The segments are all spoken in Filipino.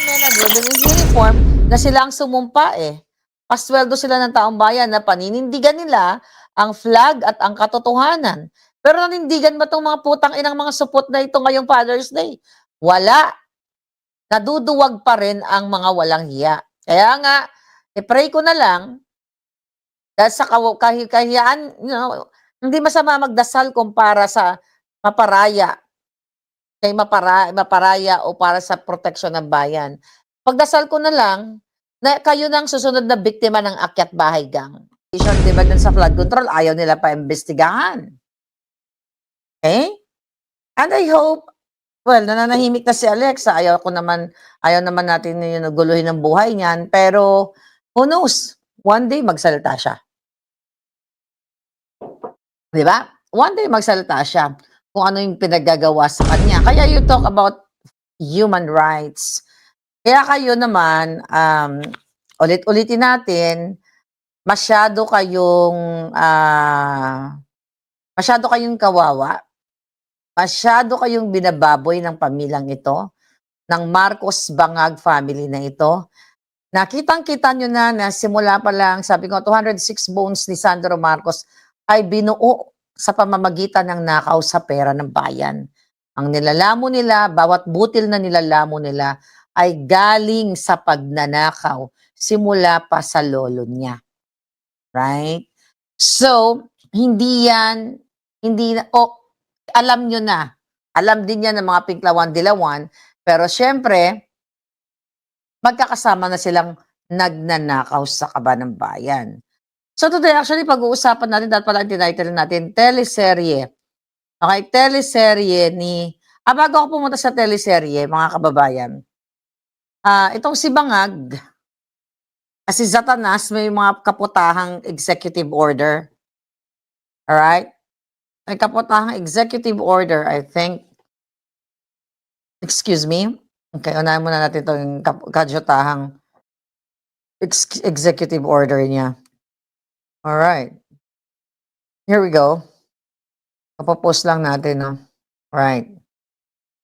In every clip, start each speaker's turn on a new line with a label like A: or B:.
A: men and women in uniform na sila ang sumumpa eh. Pasweldo sila ng taong bayan na paninindigan nila ang flag at ang katotohanan. Pero nanindigan ba itong mga putang inang mga supot na ito ngayong Father's Day? Wala. Naduduwag pa rin ang mga walang hiya. Kaya nga, i-pray ko na lang, dahil sa kahiyaan, hindi masama magdasal kumpara sa maparaya, kay maparaya o para sa proteksyon ng bayan. Pagdasal ko na lang, na kayo nang susunod na biktima ng akyat bahay gang. Di ba dun sa flood control, ayaw nila pa imbestigahan. Okay? And I hope, well, nananahimik na si Alexa. Ayaw naman natin yung guluhin ng buhay niyan. Pero, who knows? One day, magsalita siya. Di ba? One day, magsalita siya kung ano yung pinagagawa sa kanya. Kaya you talk about human rights. Kaya kayo naman, ulit-ulitin natin, masyado kayong kawawa. Masyado kayong binababoy ng pamilyang ito, ng Marcos Bangag family na ito. Nakitang-kita nyo na simula pa lang, sabi ko, 206 bones ni Sandro Marcos ay binuo sa pamamagitan ng nakaw sa pera ng bayan. Ang nilalamo nila, bawat butil na nilalamo nila, ay galing sa pagnanakaw, simula pa sa lolo niya. Right? So, alam nyo na. Alam din yan ng mga pinklawan-dilawan, pero syempre, magkakasama na silang nagnanakaw sa kaba ng bayan. So today, actually, pag-uusapan natin, dahil pala ang tinitle natin, teleserye. Okay, teleserye ni... bago ako pumunta sa teleserye, mga kababayan, itong si Bangag, si Satanas, may mga kaputahang executive order. Alright? May kaputahang executive order, I think. Excuse me. Okay, unahin muna natin itong kadyotahang executive order niya. Alright. Here we go. Papopost lang natin, no? Alright.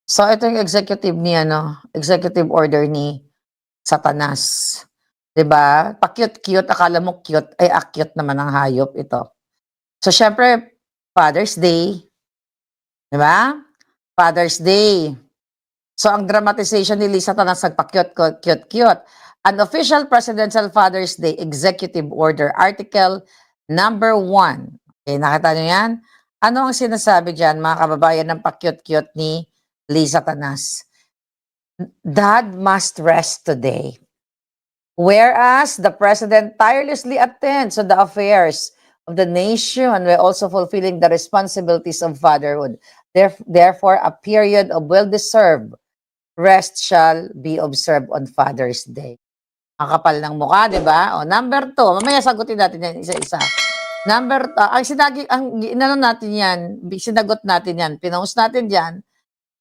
A: So, ito yung executive order ni Satanas. Diba? Pa-cute-cute, akala mo cute, ay akyut naman ang hayop ito. So, syempre, Father's Day. Diba? Father's Day. So, ang dramatization ni Satanas nagpa-cute. An official Presidential Father's Day Executive Order, Article number 1. Okay, nakita nyo yan? Ano ang sinasabi dyan, mga kababayan, ng pa-cute ni Satanas? Dad must rest today. Whereas the President tirelessly attends to the affairs of the nation while also fulfilling the responsibilities of fatherhood. Therefore, a period of well-deserved rest shall be observed on Father's Day. Ang kapal ng mukha, di ba? O, number 2. Mamaya sagutin natin yan isa-isa. Number 2. Sinagot natin yan. Pinost natin dyan.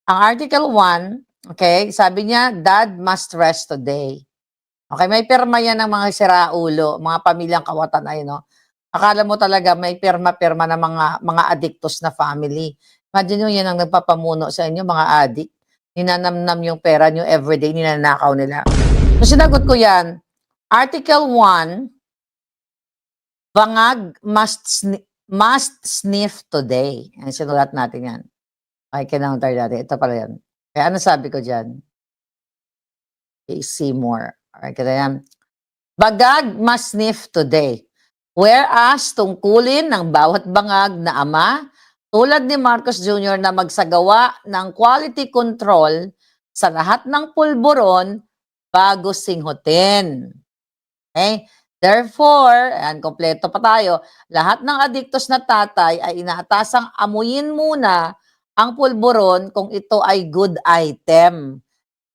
A: Ang Article 1, okay, sabi niya, Dad must rest today. Okay, may pirma yan ng mga siraulo, mga pamilyang kawatan ay, no? Akala mo talaga may pirma-pirma ng mga addictos na family. Imagine nyo, yan ang nagpapamuno sa inyo, mga addict. Ninanamnam yung pera nyo everyday, ninanakaw nila. So, sinagot ko yan. Article 1, Bangag must sniff today. Yan, sinulat natin yan. Okay, kinounter natin. Ito pala yan. Kaya ano sabi ko dyan? Okay, see more. Alright, kaya yan. Bangag must sniff today. Whereas, tungkulin ng bawat bangag na ama, tulad ni Marcos Jr. na magsagawa ng quality control sa lahat ng pulburon bago singhutin. Okay? Therefore, kompleto pa tayo, lahat ng adiktos na tatay ay inaatasang amuyin muna ang pulburon kung ito ay good item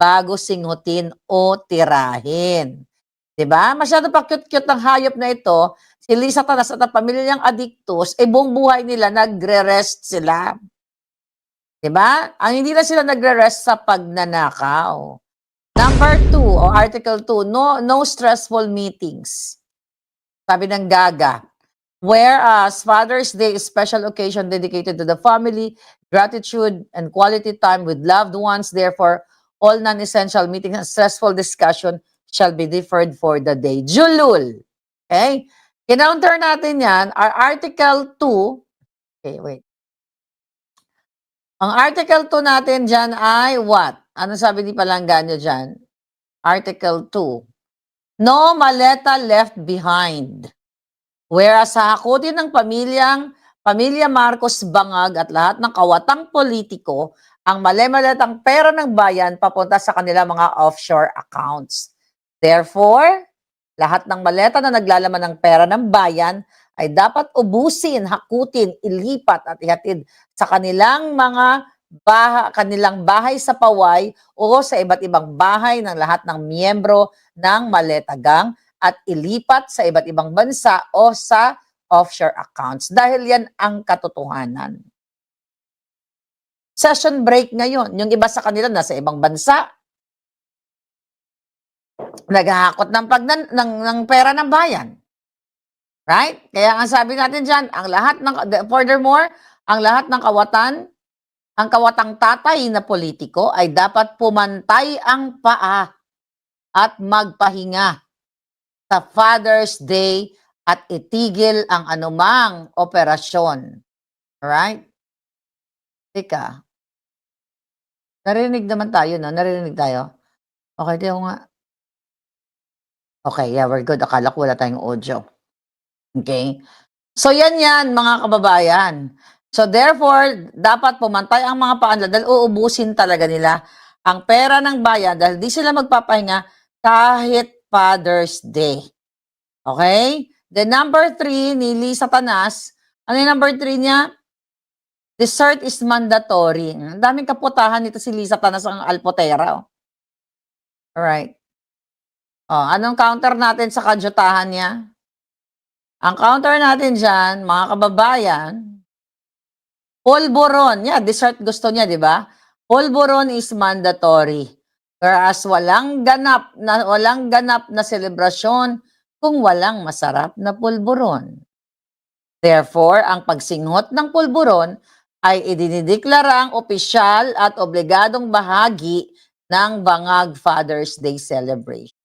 A: bago singhutin o tirahin. Diba? Masyado pa cute-cute ng hayop na ito. Si Satanas at ang pamilyang adiktos, buong buhay nila, nagre-rest sila. Diba? Ang hindi na sila nagre-rest sa pagnanakaw. Number 2, o Article 2, no stressful meetings. Sabi ng Gaga. Whereas Father's Day is special occasion dedicated to the family, gratitude, and quality time with loved ones. Therefore, all non-essential meetings and stressful discussion shall be deferred for the day. Julul. Okay? Kinounter natin yan, our Article 2, okay, wait. Ang Article 2 natin dyan ay what? Ano sabi ni Palangganyo dyan? Article 2. No maleta left behind. Whereas sa hakutin ng Pamilya Marcos Bangag at lahat ng kawatang politiko, ang mali-maletang pera ng bayan papunta sa kanilang mga offshore accounts. Therefore, lahat ng maleta na naglalaman ng pera ng bayan ay dapat ubusin, hakutin, ilipat at ihatid sa kanilang kanilang bahay sa Paway o sa iba't ibang bahay ng lahat ng miyembro ng Maleta Gang at ilipat sa iba't ibang bansa o sa offshore accounts dahil yan ang katotohanan. Session break ngayon. Yung iba sa kanila nasa ibang bansa, naghahakot ng pera ng bayan. Right? Kaya ang sabi natin dyan, furthermore, ang lahat ng ang kawatang tatay na politiko ay dapat pumantay ang paa at magpahinga sa Father's Day at itigil ang anumang operasyon. Alright? Teka. Narinig naman tayo, no? Narinig tayo? Okay, di nga. Okay, yeah, we're good. Akala ko wala tayong audio. Okay? So, yan mga kababayan. So, therefore, dapat pumantay ang mga paanla dahil uubusin talaga nila ang pera ng bayan dahil di sila magpapahinga kahit Father's Day. Okay? The number 3 ni Lisa Tanas, ano yung number 3 niya? Dessert is mandatory. Ang daming kaputahan nito si Lisa Tanas ang Alpotera. Oh. Alright. Oh, anong counter natin sa kadyutahan niya? Ang counter natin dyan, mga kababayan, polvoron. Yeah, dessert gusto niya, di ba? Polvoron is mandatory. Whereas walang ganap na selebrasyon kung walang masarap na pulburon. Therefore, ang pagsinghot ng pulburon ay idinideklarang opisyal at obligadong bahagi ng Bangag Father's Day celebration.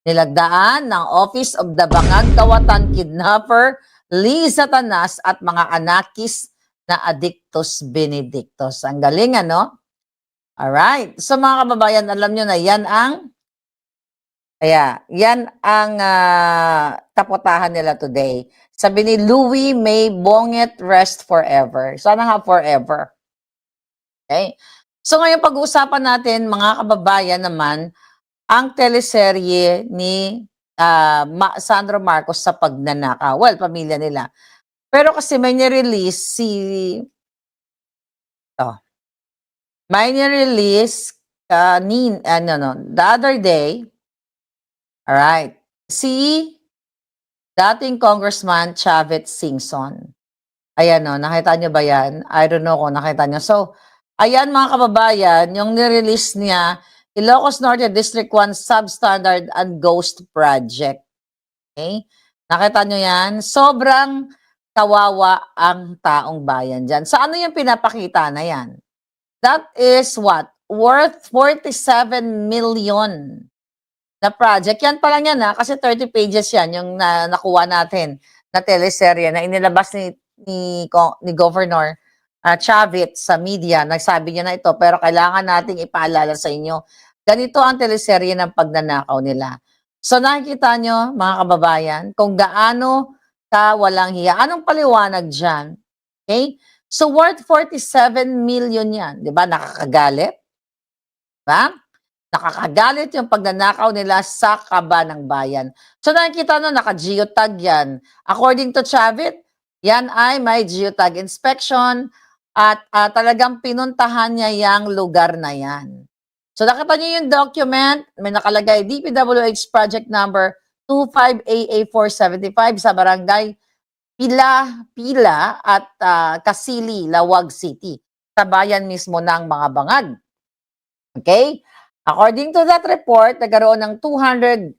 A: Nilagdaan ng Office of the Bangag Kawatan Kidnapper, Lisa Tanas at mga anakis na Addictus Benedictus. Ang galing, ano? Alright. So mga kababayan, alam nyo na yan ang tapotahan nila today. Sabi ni Louie May Bonget, rest forever. Sana nga forever. Okay? So ngayon pag-uusapan natin, mga kababayan naman, ang teleserye ni Sandro Marcos sa pagnanakaw. Well, pamilya nila. Pero kasi may nirelease the other day, alright, si dating Congressman Chavit Singson. Ayan nakita nyo ba yan? I don't know kung nakita nyo. So, ayan mga kababayan, yung nirelease niya, Ilocos Norte District 1 Substandard and Ghost Project. Okay? Nakita nyo yan? Sobrang kawawa ang taong bayan dyan. So ano yung pinapakita na yan? That is what? Worth 47 million na project. Yan pa lang yan kasi 30 pages yan yung nakuha natin na teleserye na inilabas ni Governor Chavit sa media. Nagsabi niya na ito pero kailangan nating ipaalala sa inyo. Ganito ang teleserye ng pagnanakaw nila. So nakikita nyo mga kababayan kung gaano ka walang hiya. Anong paliwanag dyan? Okay? So worth 47 million yan. Diba? Nakakagalit? Diba? Nakakagalit yung pagnanakaw nila sa kaba ng bayan. So nakikita nyo, naka-geotag yan. According to Chavit, yan ay may geotag inspection at talagang pinuntahan niya yung lugar na yan. So nakita niyo yung document, may nakalagay DPWH project number 25AA475 sa barangay Pila at Kasili, Lawag City, sa bayan mismo ng mga Bangag. Okay? According to that report, nagkaroon ng 200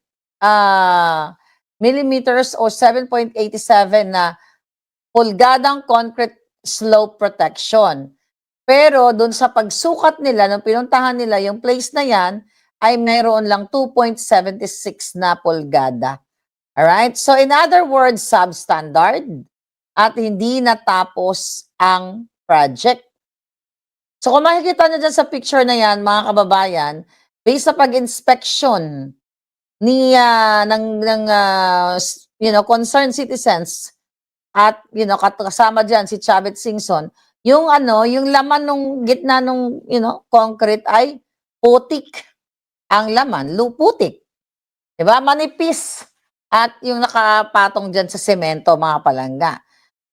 A: millimeters o 7.87 na pulgadang concrete slope protection. Pero dun sa pagsukat nila, nung pinuntahan nila yung place na yan, ay mayroon lang 2.76 na pulgada. Alright? So in other words, substandard at hindi natapos ang project. So kung makikita nyo dyan sa picture na yan, mga kababayan, based sa pag-inspection ni concerned citizens at kasama diyan si Chavit Singson, yung yung laman nung gitna nung concrete ay putik ang laman, putik. 'Di ba? Manipis at yung nakapatong diyan sa semento, mga palangga.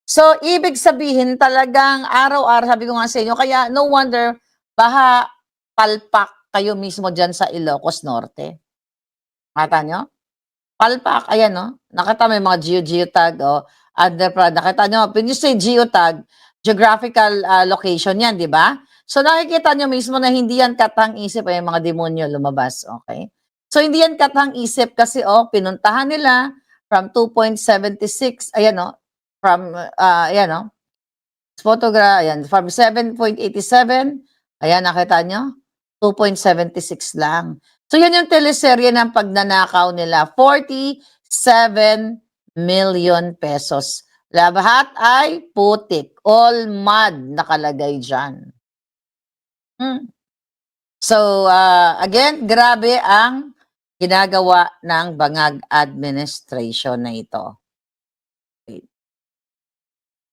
A: So ibig sabihin talagang araw-araw, sabi ko nga sa inyo, kaya no wonder baha palpak kayo mismo diyan sa Ilocos Norte. Nakita nyo? Palpak, ayan, no? Nakita mo yung mga geotag, nakita nyo, when you say geotag, geographical location yan, di ba? So nakikita nyo mismo na hindi yan katang-isip, ay mga demonyo lumabas, okay? So hindi yan katang-isip kasi, pinuntahan nila from 2.76, ayan, no? From, ayan, no? Ayan, from 7.87, ayan, nakita nyo? 2.76 lang. So, yan yung teleserye ng pagnanakaw nila. 47 million pesos. Lahat ay putik. All mud nakalagay dyan. So, again, grabe ang ginagawa ng Bangag administration na ito.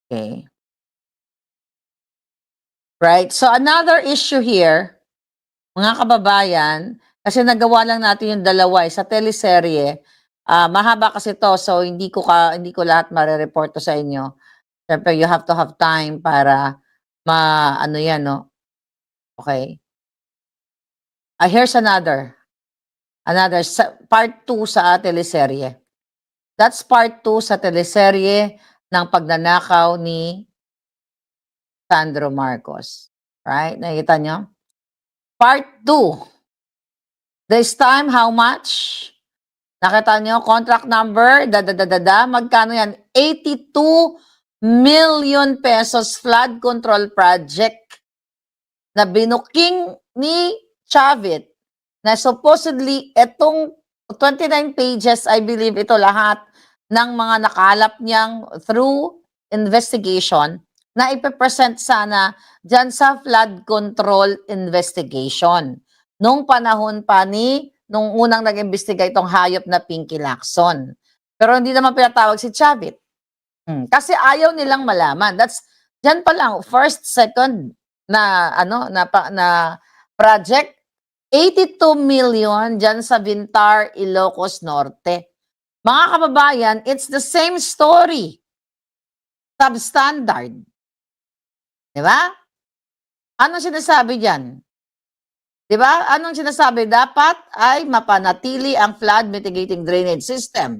A: Okay. Right? So, another issue here, mga kababayan, kasi nagawa lang natin yung dalawa sa teleserye. Mahaba kasi to, so hindi ko lahat mare-report to sa inyo. Siyempre, you have to have time para yan, no? Okay. Here's another part 2 sa teleserye. That's part 2 sa teleserye ng pagnanakaw ni Sandro Marcos. Right? Nakikita nyo? Part 2. This time, how much? Nakita nyo, contract number, magkano yan? 82 million pesos flood control project na binuking ni Chavit na supposedly itong 29 pages, I believe ito lahat ng mga nakalap niyang through investigation na ipipresent sana dyan sa flood control investigation. Nung panahon pa nung unang nag-imbestiga itong hayop na Pinky Lacson. Pero hindi naman pinatawag si Chavit. Kasi ayaw nilang malaman. Dyan pa lang, first, second na project, 82 million dyan sa Vintar, Ilocos Norte. Mga kababayan, it's the same story. Substandard. Di ba? Anong sinasabi dyan? Di ba? Anong sinasabi? Dapat ay mapanatili ang flood mitigating drainage system.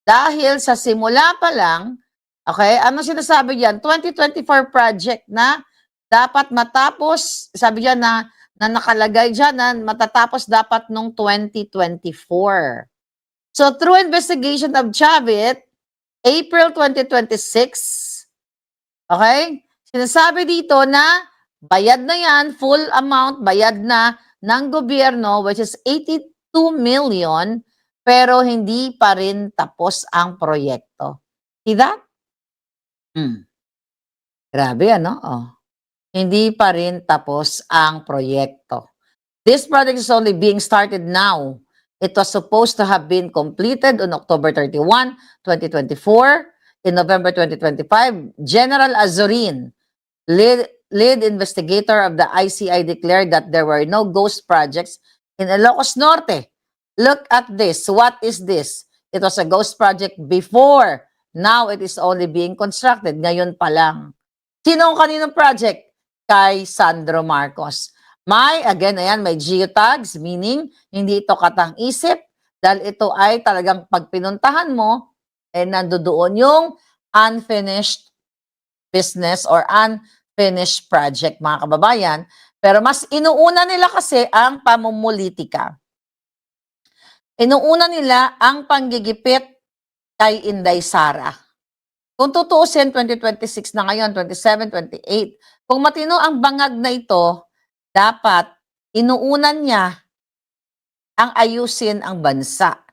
A: Dahil sa simula pa lang, okay, anong sinasabi dyan? 2024 project na dapat matapos, sabi dyan na nakalagay dyan na matatapos dapat nung 2024. So through investigation of Chavit, April 2026, okay, sinasabi dito na bayad na yan, full amount, bayad na ng gobyerno, which is 82 million, pero hindi pa rin tapos ang proyekto. See that? Grabe, ano? Hindi pa rin tapos ang proyekto. This project is only being started now. It was supposed to have been completed on October 31, 2024. In November 2025, General Azurin, lead investigator of the ICI, declared that there were no ghost projects in Ilocos Norte. Look at this. What is this? It was a ghost project before. Now it is only being constructed. Ngayon pa lang. Sino ang kaninong project? Kay Sandro Marcos. May geotags, meaning hindi ito katang-isip dahil ito ay talagang pag pinuntahan mo, nandoon yung unfinished business or unfinished project, mga kababayan. Pero mas inuuna nila kasi ang pamumulitika. Inuuna nila ang panggigipit kay Inday Sara. Kung tutuusin, 2026 na ngayon, 27, 28, Kung matino ang bangag na ito, dapat inuunan niya ang ayusin ang bansa.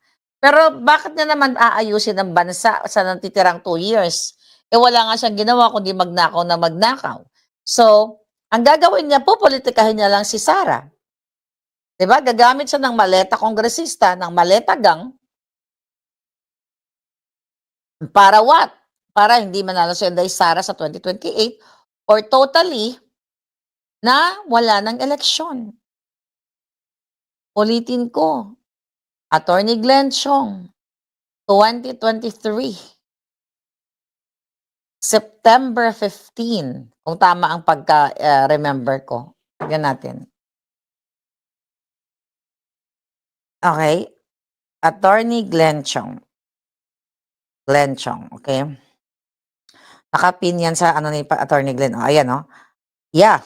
A: Pero bakit niya naman aayusin ang bansa sa natitirang 2 years? Eh, wala nga siyang ginawa kundi magnakaw na magnakaw. So, ang gagawin niya, popolitikahin niya lang si Sara. 'Di ba? Gagamit siya ng maleta kongresista, ng maleta gang. Para what? Para hindi manalo si Inday Sara sa 2028 or totally na wala ng eleksyon. Ulitin ko, Attorney Glenn Chong, 2023, September 15, kung tama ang remember ko. Tignan natin. Okay? Attorney Glenn Chong. Glenn Chong, okay? Nakapin yan sa ano ni Attorney Glenn. Oh, ayan, oh. Yeah.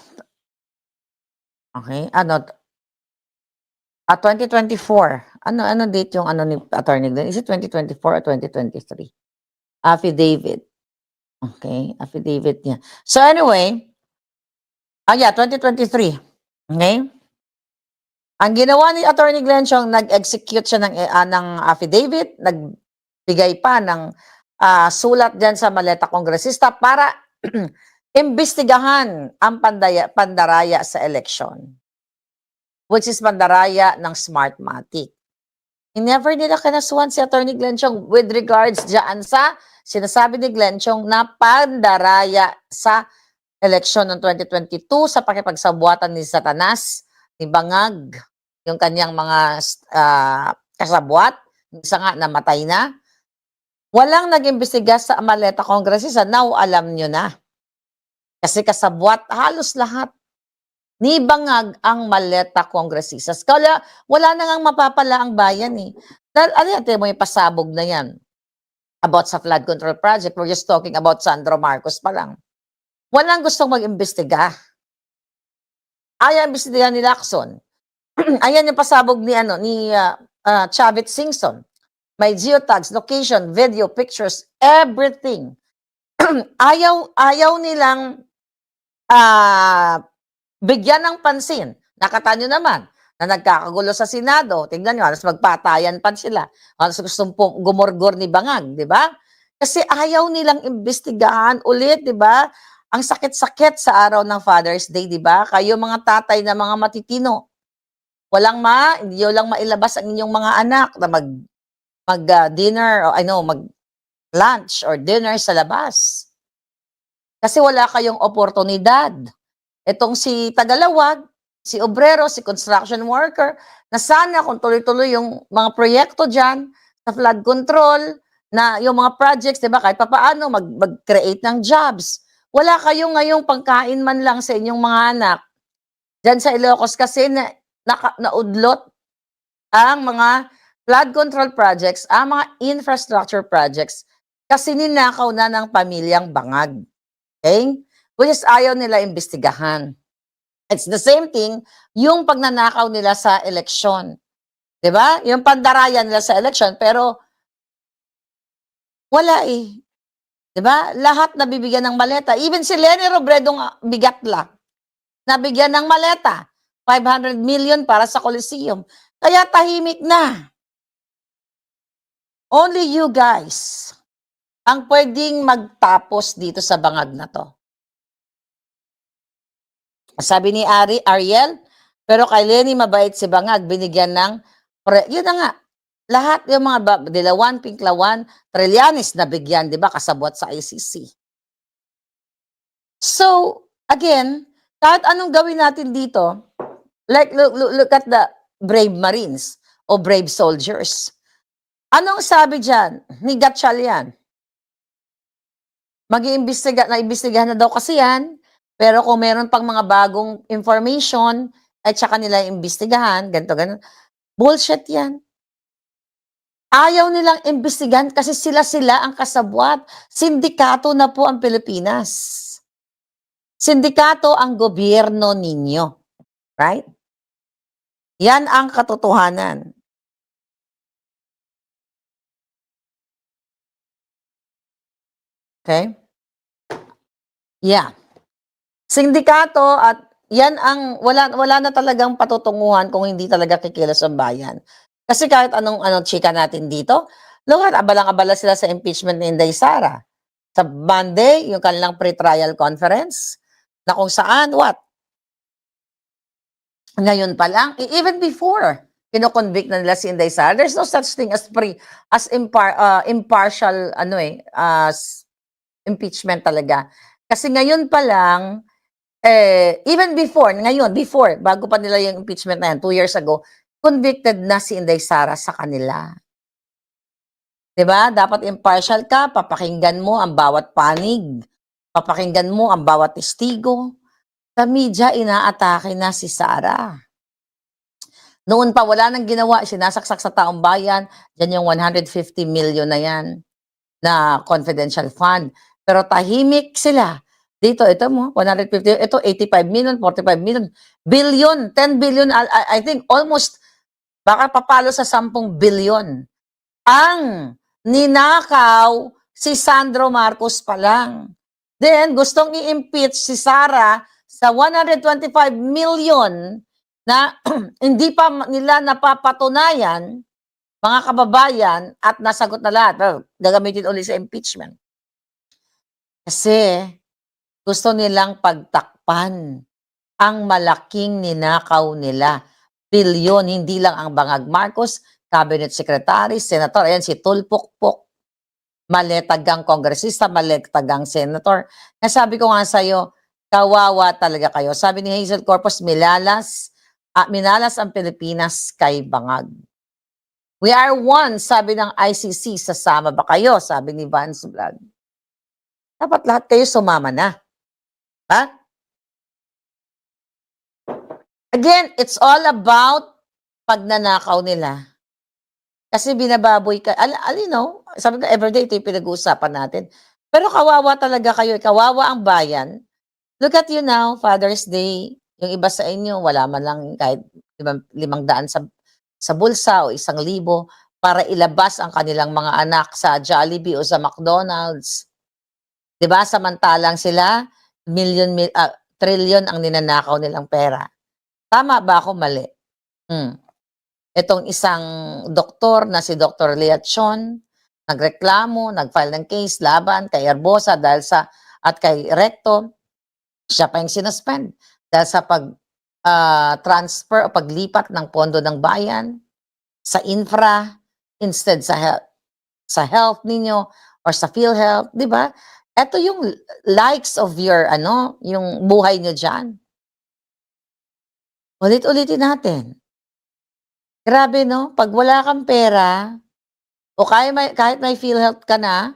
A: Okay. Ano? 2024. Ano date yung ano ni Attorney Glenn? Is it 2024 or 2023? Affidavit. Okay. Affidavit niya. So anyway, yeah, 2023. Okay? Ang ginawa ni Attorney Glenn Chong, nag-execute siya ng affidavit, nagbigay pa ng sulat dyan sa maleta kongresista para imbestigahan ang pandaraya sa eleksyon, which is pandaraya ng Smartmatic. Never nila kinasuhan si Attorney Glenn Chong with regards dyan sa sinasabi ni Glenn Chong na pandaraya sa eleksyon ng 2022 sa pakipagsabuatan ni Satanas, ni Bangag, yung kanyang mga kasabwat, isa nga namatay na. Walang nag-imbestiga sa maleta kongresista. Now, alam nyo na. Kasi kasabwat, halos lahat. Ni Bangag ang maleta kongresistas. Kaya wala na ngang mapapala ang bayan eh. Ano yan, mo yung pasabog na yan? About sa flood control project, we're just talking about Sandro Marcos pa lang. Walang gustong mag-imbestiga. Ayaw imbestigahan ni Lacson. Ayan yung pasabog ni Chavit Singson. May geotags, location, video, pictures, everything. ayaw nilang bigyan ng pansin. Nakita nyo naman na nagkakagulo sa Senado. Tingnan nyo, halos magpatayan pa sila. Halos gustong gumorgor ni Bangag, di ba? Kasi ayaw nilang imbestigahan ulit, di ba? Ang sakit-sakit sa araw ng Father's Day, di ba? Kayo mga tatay na mga matitino. Hindi nyo lang mailabas ang inyong mga anak na mag-dinner, mag-lunch or dinner sa labas. Kasi wala kayong oportunidad. Itong si Tagalawag, si obrero, si construction worker, na sana kung tuloy-tuloy yung mga proyekto dyan sa flood control, na yung mga projects, di ba, kahit papaano mag-create ng jobs. Wala kayong ngayong pangkain man lang sa inyong mga anak. Dyan sa Ilocos kasi naudlot ang mga flood control projects, ang mga infrastructure projects, kasi ninakaw na ng pamilyang Bangag. Okay? Which is ayaw nila imbestigahan. It's the same thing, yung pagnanakaw nila sa eleksyon. 'Di ba? Yung pandarayan nila sa eleksyon, pero wala eh. 'Di ba? Lahat nabibigyan ng maleta. Even si Leni Robredo bigatla, nabigyan ng maleta. 500 million para sa Coliseum. Kaya tahimik na. Only you guys ang pwedeng magtapos dito sa bangag na to. Sabi ni Ariel, pero kay Leni mabait si Bangag, binigyan ng, yun na nga, lahat yung mga Dilawan, Pinklawan, Trillanes na bigyan, di ba, kasabwat sa ICC. So, again, kahit anong gawin natin dito, like look at the brave Marines o brave soldiers. Anong sabi dyan ni Gatchalian? Naimbestigahan na daw kasi yan, pero kung meron pang mga bagong information, at saka nila imbestigahan, ganito. Bullshit yan. Ayaw nilang imbestigahan kasi sila ang kasabwat. Sindikato na po ang Pilipinas. Sindikato ang gobyerno ninyo. Right? Yan ang katotohanan. Okay? Yeah. Sindikato at yan ang wala na talagang patutunguhan kung hindi talaga kikilos ang bayan. Kasi kahit anong chika natin dito, look at abalang-abala sila sa impeachment ni Inday Sara. Sa Monday, yung kanilang pre-trial conference, na kung saan, ngayon pa lang, even before, kino-convict na nila si Inday Sara. There's no such thing as impartial, as impeachment talaga. Kasi ngayon pa lang, even before, bago pa nila yung impeachment na yan, 2 years ago, convicted na si Inday Sara sa kanila. 'Di ba? Dapat impartial ka, papakinggan mo ang bawat panig, papakinggan mo ang bawat testigo. Sa media, inaatake na si Sara. Noon pa, wala nang ginawa, sinasaksak sa taong bayan, yan yung 150 million na yan, na confidential fund. Pero tahimik sila. Dito, ito mo, 150, ito 85 million, 45 million, billion, 10 billion, I think almost, baka papalo sa 10 billion. Ang ninakaw si Sandro Marcos pa lang. Then, gustong i-impeach si Sara sa 125 million na hindi pa nila napapatunayan, mga kababayan, at nasagot na lahat. Well, gagamitin ulit sa impeachment. Kasi gusto nilang pagtakpan ang malaking ninakaw nila. Bilyon, hindi lang ang Bangag Marcos, cabinet secretary, senator, ayan si Tulpokpok, maletagang kongresista, maletagang senator. Nasabi ko nga sa'yo, kawawa talaga kayo. Sabi ni Hazel Corpus, minalas ang Pilipinas kay Bangag. We are one, sabi ng ICC, sasama ba kayo? Sabi ni Vance Vlog. Dapat lahat kayo sumama na. Ha? Again, it's all about pagnanakaw nila. Kasi binababoy ka, sabi ko everyday ito yung pinag-uusapan natin. Pero kawawa talaga kayo, kawawa ang bayan. Look at you now, Father's Day, yung iba sa inyo, wala man lang kahit 500 sa bulsa o 1,000 para ilabas ang kanilang mga anak sa Jollibee o sa McDonald's. 'Di ba? Samantalang sila, trillion ang ninanakaw nilang pera. Tama ba ako mali? Itong isang doktor na si Dr. Leachon, nagreklamo, nag-file ng case laban kay Herbosa dahil at kay Recto, siya pa yung sinuspend dahil sa transfer o paglipat ng pondo ng bayan sa infra instead sa health ninyo or sa PhilHealth, di ba? Ito yung likes of your yung buhay nyo diyan. Ulit-ulitin natin. Grabe, no? Pag wala kang pera, o kahit may PhilHealth ka na,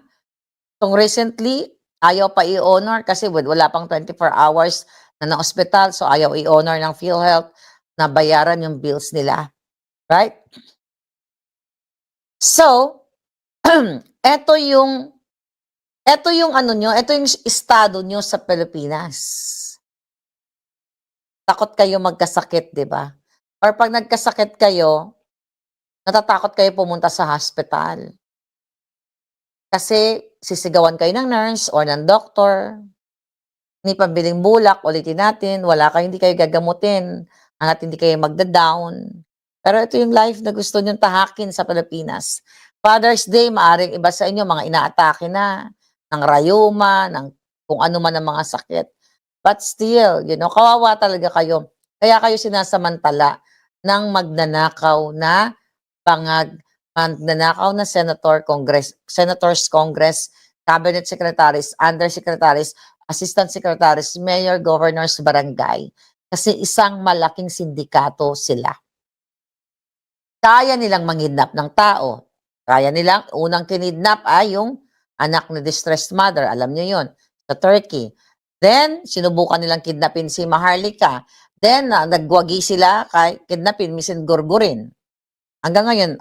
A: kung recently, ayaw pa i-honor kasi wala pang 24 hours na ospital, so ayaw i-honor ng PhilHealth na bayaran yung bills nila. Right? So, ito yung ito yung estado nyo sa Pilipinas. Takot kayo magkasakit, di ba? Or pag nagkasakit kayo, natatakot kayo pumunta sa hospital. Kasi sisigawan kayo ng nurse or ng doctor. Hindi pambiling bulak, ulitin natin, hindi kayo gagamutin hanggat hindi kayo magda-down. Pero ito yung life na gusto nyong tahakin sa Pilipinas. Father's Day, maaring iba sa inyo, mga inaatake na, ng rayuma, ng kung ano man ang mga sakit. But still, kawawa talaga kayo. Kaya kayo sinasamantala ng magnanakaw na Bangag, magnanakaw na senators, Congress, cabinet secretaries, undersecretaries, assistant secretaries, mayor, governors, barangay. Kasi isang malaking sindikato sila. Kaya nilang mangidnap ng tao. Kaya nilang, unang kinidnap ay yung anak ni distressed mother. Alam niyo yun, sa Turkey. Then, sinubukan nilang kidnapin si Maharlika. Then, nagwagi sila kay kidnapin, misin gurgurin. Hanggang ngayon,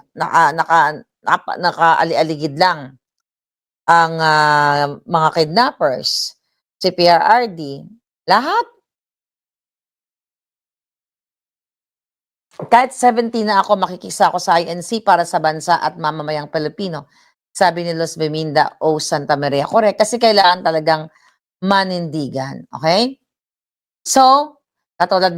A: naka-ali-aligid lang ang mga kidnappers, si PRRD, lahat. Kahit 70 na ako, makikisa ako sa INC para sa bansa at mamamayang Pilipino. Sabi ni Luz Beminda o Santa Maria. Correct, kasi kailangan talagang manindigan. Okay? So, katulad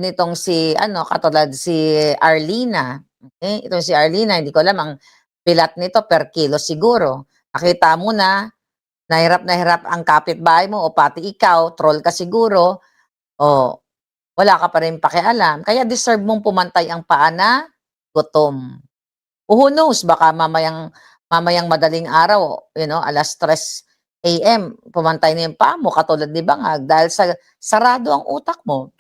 A: si Arlina, okey, itong si Arlina hindi ko alam ang bilat nito per kilo siguro. Nakita mo na hirap ang kapitbahay mo o pati ikaw, troll ka siguro, o wala ka pa ring pakialam kaya deserve mong pumantay ang paa na gutom. Who knows baka mamayang madaling araw, 3:00 AM pumantay na yung paa mo katulad ni Bangag dahil sarado ang utak mo.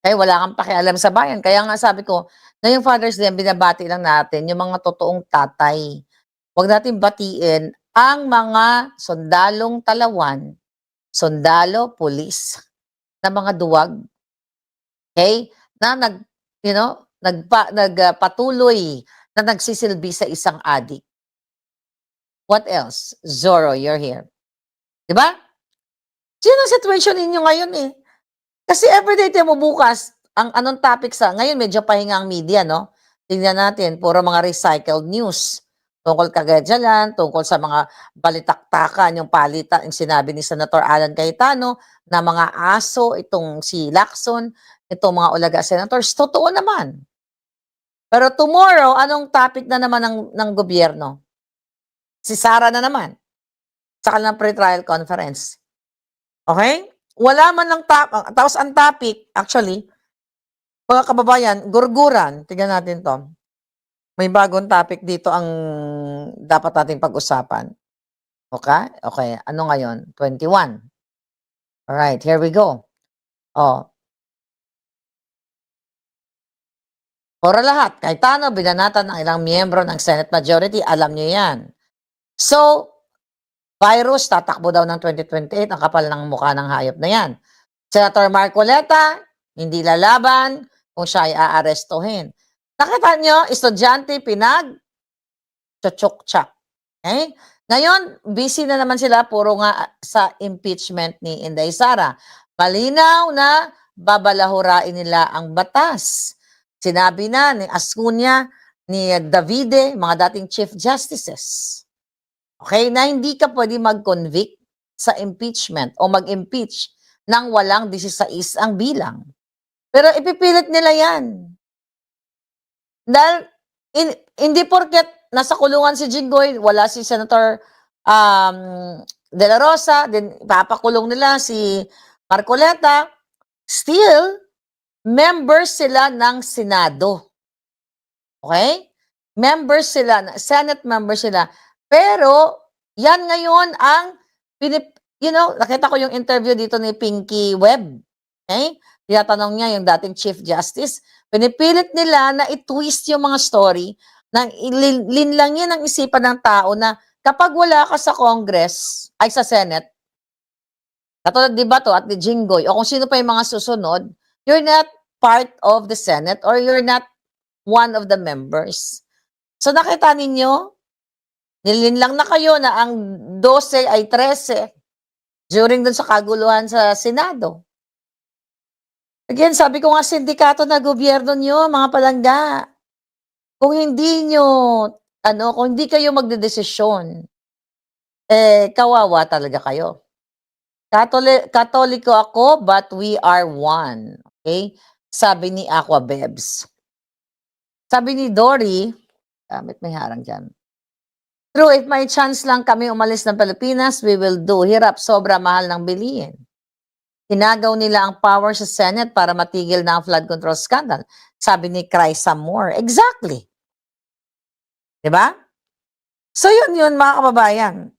A: Kaya wala kang pakialam sa bayan. Kaya nga sabi ko, ngayong Father's Day binabati lang natin yung mga totoong tatay. Huwag natin batiin ang mga sundalong talawan, sundalo, pulis, na mga duwag, okay, na patuloy na nagsisilbi sa isang adik. What else? Zorro, you're here. 'Di ba? Yun ang situation ninyo ngayon, eh. Kasi everyday tingnan mo bukas, ang anong topic ngayon medyo pahinga ang media 'no? Tingnan natin puro mga recycled news. Tungkol kagaya diyan, tungkol sa mga balitaktakan, yung sinabi ni Senator Alan Cayetano na mga aso itong si Lacson, itong mga ulaga senators, totoo naman. Pero tomorrow, anong topic na naman ng gobyerno? Si Sara na naman, sa kanilang pre-trial conference. Okay? Wala man lang tapos ang topic, actually, mga kababayan, gurguran. Tignan natin 'to. May bagong topic dito ang dapat nating pag-usapan. Okay? Okay, ano ngayon? 21. Alright, here we go. Oh, para lahat, Cayetano binanatan ng ilang miyembro ng Senate Majority, alam niyo 'yan. So, virus tatakbo daw ng 2028, ang kapal ng mukha ng hayop na 'yan. Senator Marcoleta, hindi lalaban kung siya ay aarestuhin. Nakita niyo, estudyante pinag-tsutsuk-tsak. Okay? Ngayon, busy na naman sila puro nga sa impeachment ni Inday Sara. Malinaw na babalahurain nila ang batas. Sinabi na ni Ascuna, ni Davide, mga dating Chief Justices. Okay? Na hindi ka pwede mag-convict sa impeachment o mag-impeach nang walang 16 ang bilang. Pero ipipilit nila yan. Dahil hindi porket nasa kulungan si Jinggoy, wala si Senator De La Rosa, then ipapakulong nila si Marcoleta, still, members sila ng Senado. Okay? Members sila, Senate members sila. Pero, yan ngayon ang, nakita ko yung interview dito ni Pinky Webb. Okay? Tinatanong niya yung dating Chief Justice. Pinipilit nila na i-twist yung mga story na linlangin ang isipan ng tao na kapag wala ka sa Congress, ay sa Senate, katulad di ba to at ni Jinggoy, o kung sino pa yung mga susunod, you're not part of the Senate or you're not one of the members. So nakita ninyo, nilinlang na kayo na ang 12 ay 13 during dun sa kaguluhan sa Senado. Again, sabi ko nga sindikato na gobyerno nyo, mga palangga. Kung hindi kung hindi kayo magdedesisyon, kawawa talaga kayo. Katoliko ako, but we are one. Okay? Sabi ni Aqua Bebs. Sabi ni Dory, may harang dyan. True, if may chance lang kami umalis ng Pilipinas, we will do. Hirap, sobra mahal ng bilihin. Hinagaw nila ang power sa Senate para matigil na ang flood control scandal. Sabi ni Crysa Moore. Exactly. Diba? So yun mga kababayan.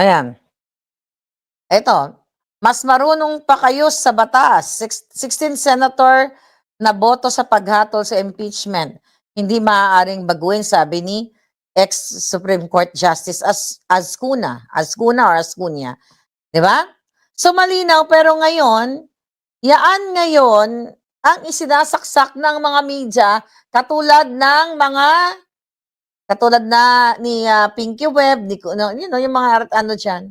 A: Ayan. Ito, mas marunong pa kayo sa batas. 16 senator na boto sa paghatol sa impeachment. Hindi maaaring baguhin, sabi ni ex-Supreme Court Justice Ascuna or Ascuna. Diba? So malinaw, pero ngayon ang isinasaksak ng mga media katulad na ni Pinky Webb, yung mga dyan.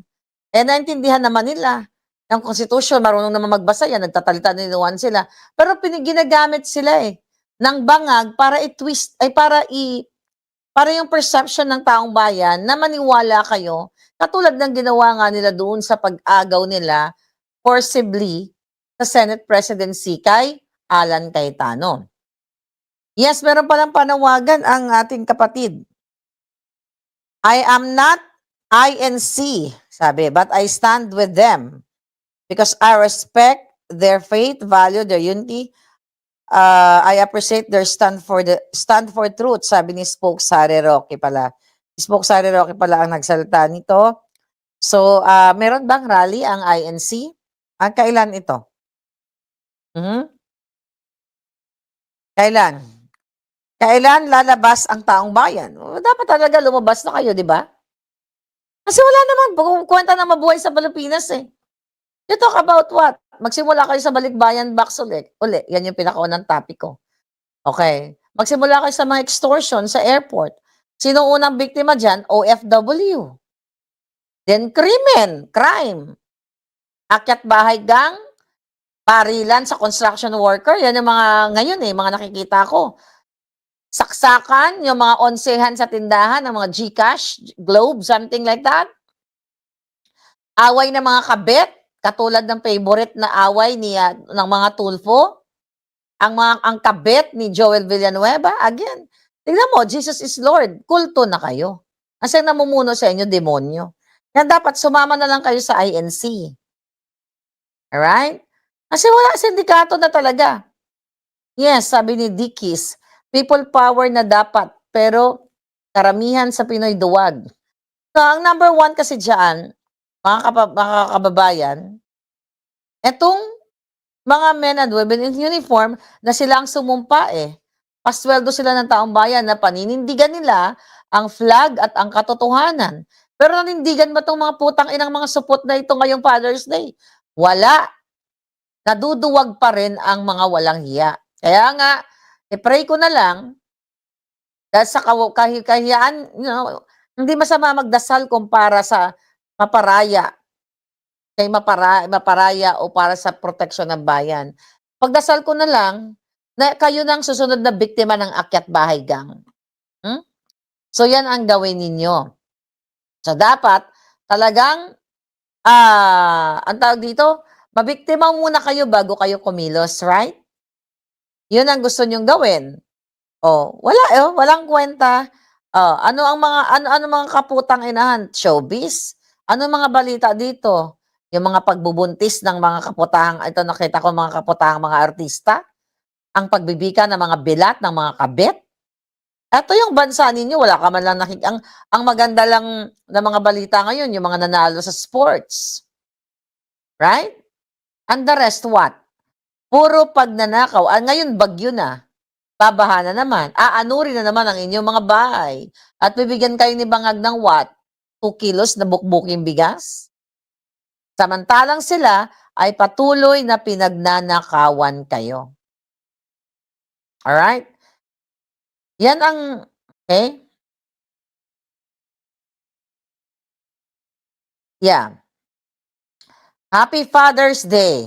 A: Naintindihan naman nila. Ang konstitusyon, marunong naman magbasa yan, nagtatalita niluwan sila. Pero ginagamit sila ng bangag para i-twist, para yung perception ng taong bayan na maniwala kayo, katulad ng ginawa nga nila doon sa pag-agaw nila forcibly sa Senate presidency kay Alan Cayetano. Yes, meron palang panawagan ang ating kapatid. I am not INC, sabi, but I stand with them because I respect their faith, value their unity. I appreciate their stand for truth, sabi ni Spoke Sari Roque pala. Spoke Sari Roque pala ang nagsalita nito. So, meron bang rally ang INC? Kailan ito? Kailan? Kailan lalabas ang taong bayan? Dapat talaga lumabas na kayo, di ba? Kasi wala naman kwenta na mabuhay sa Pilipinas eh. You talk about what? Magsimula kayo sa Balikbayan box uli. Yan yung pinakaunang topic ko. Okay. Magsimula kayo sa mga extortion sa airport. Sino unang biktima dyan? OFW. Then crime. Akyat bahay gang, barilan sa construction worker. Yan yung mga ngayon mga nakikita ko. Saksakan, yung mga onsehan sa tindahan, ng mga GCash, Globe, something like that. Away ng mga kabet, katulad ng favorite na away ng mga Tulfo. Ang kabet ni Joel Villanueva, again, tingnan mo, Jesus is Lord, kulto na kayo. Kasi namumuno sa inyo, demonyo. Yan dapat sumama na lang kayo sa INC. Alright? Kasi wala sindikato na talaga. Yes, sabi ni Dickies, people power na dapat, pero karamihan sa Pinoy duwag. So, ang number one kasi dyan, mga kababayan, etong mga men and women in uniform na sila ang sumumpa pasweldo sila ng taong bayan na paninindigan nila ang flag at ang katotohanan. Pero nanindigan ba itong mga putang inang mga supot na ito ngayong Father's Day? Wala. Naduduwag pa rin ang mga walang hiya. Kaya nga, i-pray ko na lang, dahil sa kahiyaan, hindi masama magdasal kung para sa maparaya, kay maparaya o para sa proteksyon ng bayan. Pagdasal ko na lang, na kayo nang susunod na biktima ng akyat bahay gang. So yan ang gawin ninyo. So dapat, talagang, ang tawag dito, mabiktima muna kayo bago kayo kumilos, right? Yun ang gusto nyong gawin. Walang kwenta. Ano mga kaputang inahan? Showbiz? Ano mga balita dito? Yung mga pagbubuntis ng mga kaputahang, ito nakita ko mga kaputahang mga artista, ang pagbibika ng mga bilat, ng mga kabet. Ito yung bansa ninyo, wala ka man lang nakikita. Ang maganda lang na mga balita ngayon, yung mga nanalo sa sports. Right? And the rest what? Puro pagnanakaw. Ngayon bagyo na. Babaha na naman. Aanurin na naman ang inyong mga bahay. At bibigyan kayo ni Bangag ng what? 2 kilos na bukbuking bigas? Samantalang sila ay patuloy na pinagnanakawan kayo. Alright? Yan ang, okay? Yeah. Happy Father's Day.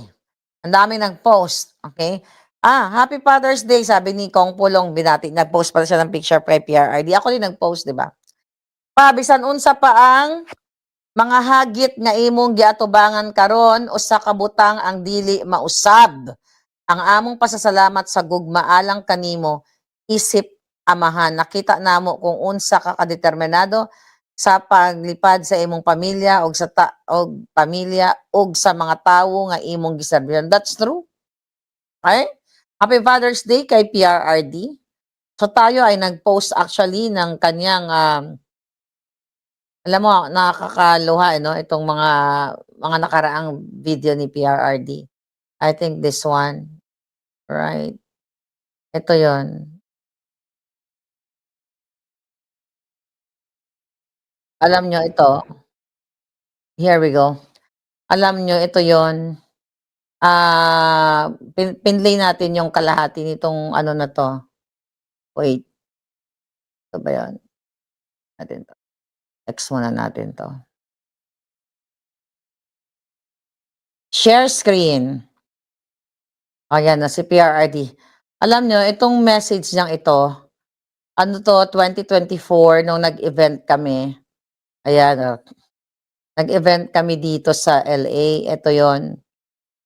A: Ang daming nag-post. Okay? Happy Father's Day, sabi ni Kong Pulong Binati. Nag-post pala siya ng picture pre PRRD. Ako din nag-post, di ba? Bisan unsa pa ang mga hagit nga imong giatubangan karon o sa kabutang ang dili mausab. Ang among pasasalamat sa gugmaalang kanimo, isip amahan. Nakita namo kung unsa ka kadeterminado sa paglipad sa imong pamilya og sa mga tawo nga imong giserbihan. That's true. Okay? Happy Father's Day kay PRRD. So tayo ay nag-post actually ng kanyang alam mo, nakakaluha, itong mga nakaraang video ni PRRD. I think this one, right? Ito yon. Alam nyo ito. Here we go. Alam nyo, ito yon. Pinlay natin yung kalahati nitong ano na to. Wait. Ito ba yun? Natin to. X muna natin to. Share screen. Ayan na, si PRRD. Alam nyo, itong message niyang ito, ano to, 2024, nung nag-event kami. Ayan, nag-event kami dito sa LA. Ito yon.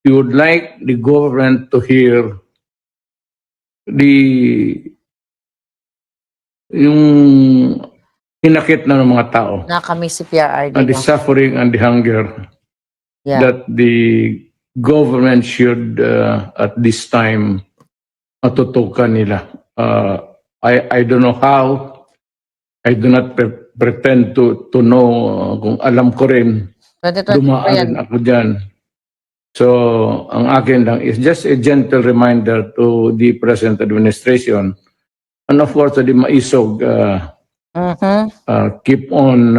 B: you would like the government to hear yung hinakit na ng mga tao,
A: Na kami si PRRD.
B: and the
A: No?
B: suffering and the hunger
A: Yeah.
B: that the government should at this time matutukan nila. I don't know how. I do not pretend to know kung alam ko rin.
A: 2024
B: Dumaan
A: yan.
B: rin ako dyan. So, ang akin lang is just a gentle reminder to the present administration and of course to the maisog keep on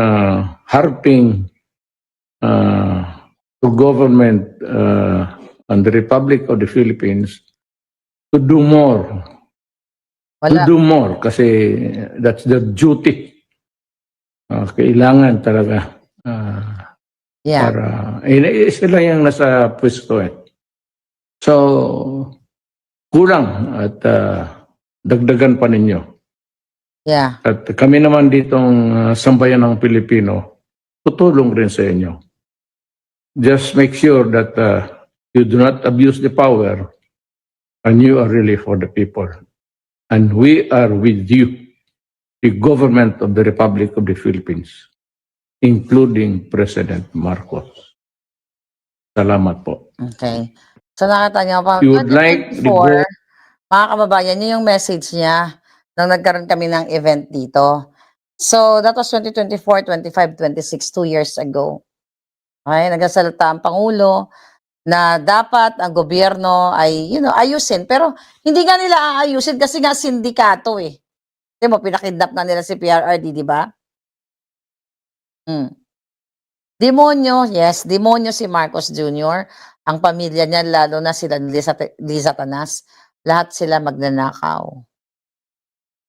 B: harping to government and the Republic of the Philippines to do more.
A: Wala.
B: To do more kasi that's the duty. Kailangan talaga
A: Yeah.
B: para sila yung nasa pwesto eh. So, kulang at dagdagan pa ninyo.
A: Yeah.
B: At kami naman ditong sambayan ng Pilipino, tutulong rin sa inyo. Just make sure that you do not abuse the power and you are really for the people. And we are with you, the government of the Republic of the Philippines, including President Marcos. Salamat po.
A: Okay. So nakita niyo pa,
B: You would like the
A: 2024, mga kababayan, yun yung message niya nang nagkaroon kami ng event dito. So that was 2024, 25, 26, 2 years ago. Okay, nagsasalita ang Pangulo na dapat ang gobyerno ay, ayusin. Pero hindi nga nila aayusin kasi nga sindikato eh. Di mo, pinakidnap na nila si PRRD, di ba? Demonyo, yes, demonyo si Marcos Jr., ang pamilya niya, lalo na sila Liza Tanas, lahat sila magnanakaw.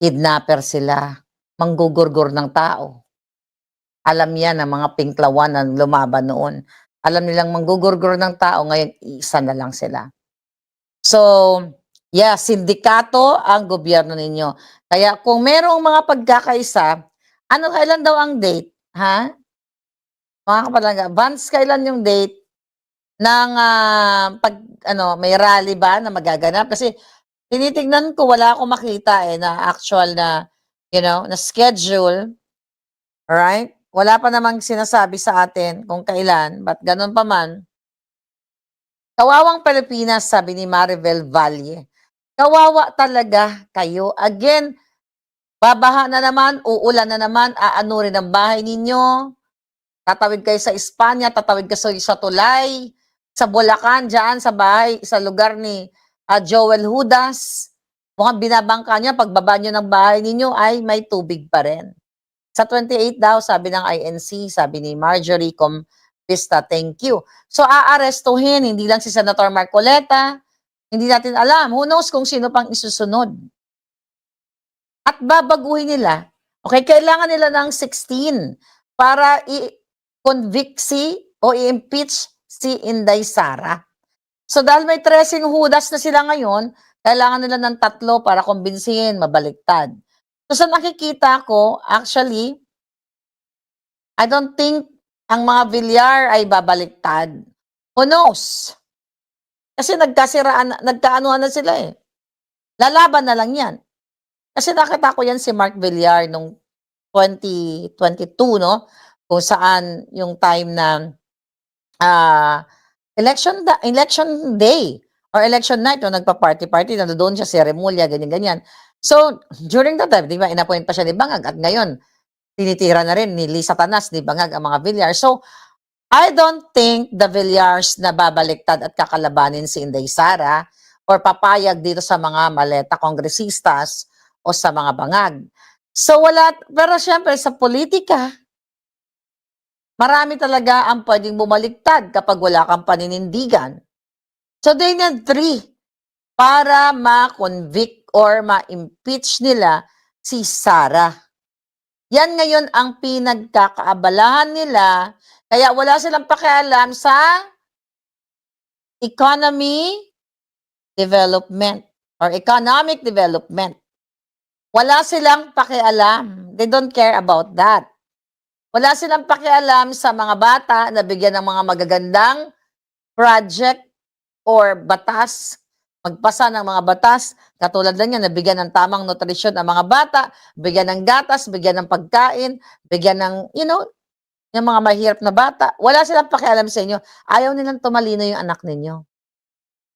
A: Kidnapper sila, manggugurgur ng tao. Alam yan ng mga pinklawan na lumaban noon. Alam nilang manggugurgur ng tao, ngayon isa na lang sila. So, yeah, sindikato ang gobyerno ninyo. Kaya kung merong mga pagkakaisa, kailan daw ang date? Ha? Mga kapalaga, Vance, kailan yung date ng may rally ba na magaganap? Kasi tinitignan ko, wala akong makita na actual na, na schedule. Alright? Wala pa namang sinasabi sa atin kung kailan, but ganun pa man. Kawawang Pilipinas, sabi ni Maribel Valle. Kawawa talaga kayo. Again, babaha na naman, uulan na naman, aanurin ang bahay ninyo. Tatawid kayo sa Espanya, tatawid kayo sa Tulay, sa Bulacan, dyan sa bahay, sa lugar ni Joel Hudas. Mukhang binabangka niya, pagbaba nyo ng bahay ninyo ay may tubig pa rin. Sa 28 daw, sabi ng INC, sabi ni Marjorie Compista, thank you. So, aarestuhin, hindi lang si Senator Marcoleta, hindi natin alam. Who knows kung sino pang isusunod. At babaguhin nila. Okay, kailangan nila ng 16 para i-convict o i-impeach si Inday Sara. So, dahil may 13 Hudas na sila ngayon, kailangan nila ng 3 para kumbinsihin, mabaliktad. So, sa nakikita ko, actually, I don't think ang mga Villar ay babaliktad. Who knows? Kasi nagkaanuhan na sila eh. Lalaban na lang yan. Kasi nakita ko yan si Mark Villar nung 2022, no? Kung saan yung time na election day or election night, no? Nagpa-party-party, nandoon siya si Remulla, ganyan-ganyan. So, during that time, di ba, inappoint pa siya ni Bangag at ngayon, tinitira na rin ni Liza Tanas, ni Bangag ang mga Villar. So, I don't think the Villars na babaliktad at kakalabanin si Inday Sara or papayag dito sa mga maleta kongresistas o sa mga Bangag. So, pero syempre sa politika, marami talaga ang pwedeng bumaliktad kapag wala kang paninindigan. So, they need 3 para ma-convict or ma-impeach nila si Sara. Yan ngayon ang pinagkakaabalahan nila, kaya wala silang pakialam sa economy development or economic development. Wala silang pakialam. They don't care about that. Wala silang pakialam sa mga bata na bigyan ng mga magagandang project or batas, magpasa ng mga batas, katulad lang yan, nabigyan ng tamang nutrisyon ang mga bata, bigyan ng gatas, bigyan ng pagkain, bigyan ng, yung mga mahirap na bata. Wala silang pakialam sa inyo. Ayaw nilang tumalino yung anak ninyo.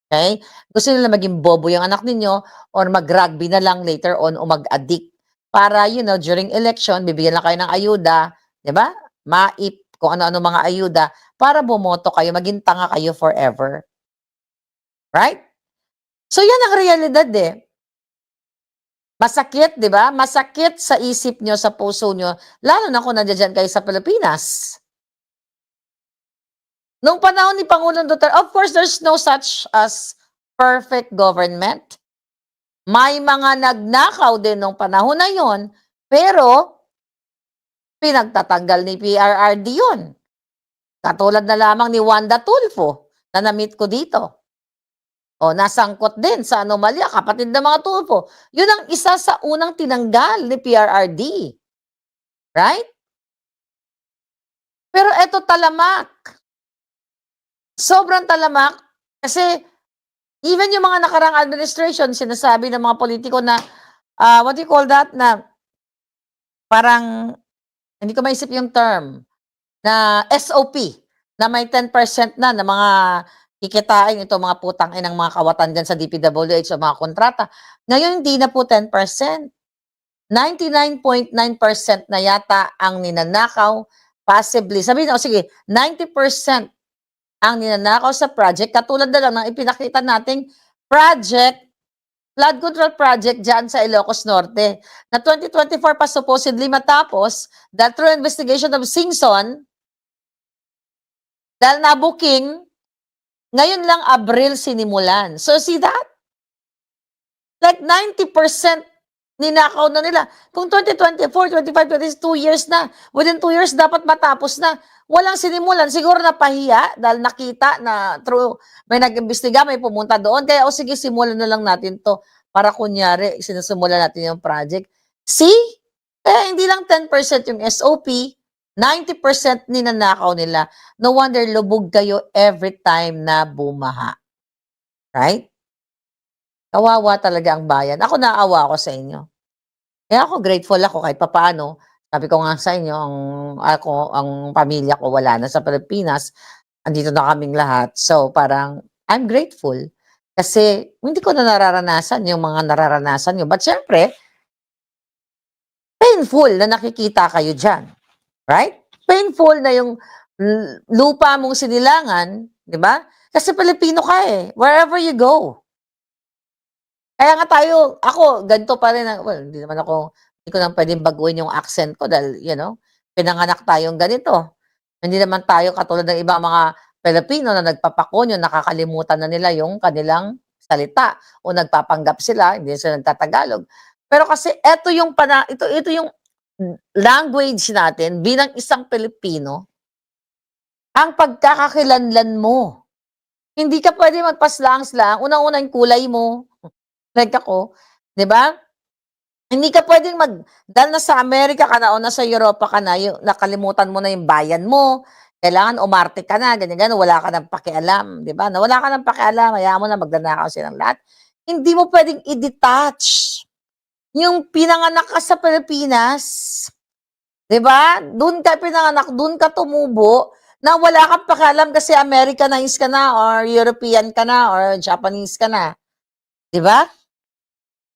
A: Okay? Gusto nila maging bobo yung anak ninyo or mag-rugby na lang later on o mag-addict. Para, during election, bibigyan lang kayo ng ayuda, di ba? Maip, kung ano-ano mga ayuda, para bumoto kayo, maging tanga kayo forever. Right? So, yan ang realidad eh. Masakit, di ba? Masakit sa isip nyo, sa puso nyo, lalo na kung nandiyan kayo sa Pilipinas. Nung panahon ni Pangulong Duterte, of course, there's no such as perfect government. May mga nagnakaw din nung panahon na yon, pero pinagtatanggal ni PRRD yun. Katulad na lamang ni Wanda Tulfo na na-meet ko dito. O, nasangkot din sa anomalya, kapatid ng mga Tulfo. Yun ang isa sa unang tinanggal ni PRRD. Right? Pero eto talamak. Sobrang talamak kasi even yung mga nakarang administration, sinasabi ng mga politiko na, what do you call that, na parang, hindi ko maisip yung term, na SOP, na may 10% na mga kikitain ito mga putang inang mga kawatan dyan sa DPWH o mga kontrata. Ngayon, hindi na po 10%. 99.9% na yata ang ninanakaw, possibly. Sabihin na, sige, 90% ang ninanakaw sa project, katulad na lang ng ipinakita nating project, flood control project dyan sa Ilocos Norte, na 2024 pa supposedly matapos, dahil through investigation of Singson, dahil na-booking, ngayon lang Abril sinimulan. So see that? Like 90% ninakaw na nila. Kung 2024, 25, 26, 2 years na, within 2 years dapat matapos na. Walang sinimulan. Siguro napahiya dahil nakita na through, may nag-imbestiga, may pumunta doon. Kaya, sige, simulan na lang natin to para kunyari, sinasimulan natin yung project. See? Kaya hindi lang 10% yung SOP, 90% ninanakaw nila. No wonder lubog kayo every time na bumaha. Right? Kawawa talaga ang bayan. Ako naawa ako sa inyo. Kaya ako grateful ako kahit papaano. Sabi ko nga sa inyo, ang pamilya ko wala na sa Pilipinas. Andito na kaming lahat. So parang I'm grateful. Kasi hindi ko na nararanasan yung mga nararanasan nyo. But syempre, painful na nakikita kayo dyan. Right? Painful na yung lupa mong sinilangan, di ba? Kasi Pilipino ka eh. Wherever you go. Kaya nga ako, ganito pa rin, well, hindi ko lang pwedeng baguhin yung accent ko dahil, pinanganak tayong ganito. Hindi naman tayo katulad ng ibang mga Pilipino na nagpapakonyo, nakakalimutan na nila yung kanilang salita o nagpapanggap sila, hindi sila nagtatagalog. Pero kasi ito yung language natin bilang isang Pilipino, ang pagkakakilanlan mo. Hindi ka pwede magpaslang-slang, unang-una yung kulay mo, like ako, 'di ba? Hindi ka pwedeng dahil nasa Amerika ka na o nasa Europa ka na, yung nakalimutan mo na yung bayan mo, kailangan umarte ka na, ganyan, wala ka ng pakialam, 'di ba? Na wala ka ng pakialam, hayaan mo na magnanakaw silang lahat. Hindi mo pwedeng i-detach yung pinanganak ka sa Pilipinas. 'Di ba? Doon ka pinanganak, doon ka tumubo, na wala kang pakialam kasi Americanized ka na or European ka na or Japanese ka na. 'Di ba?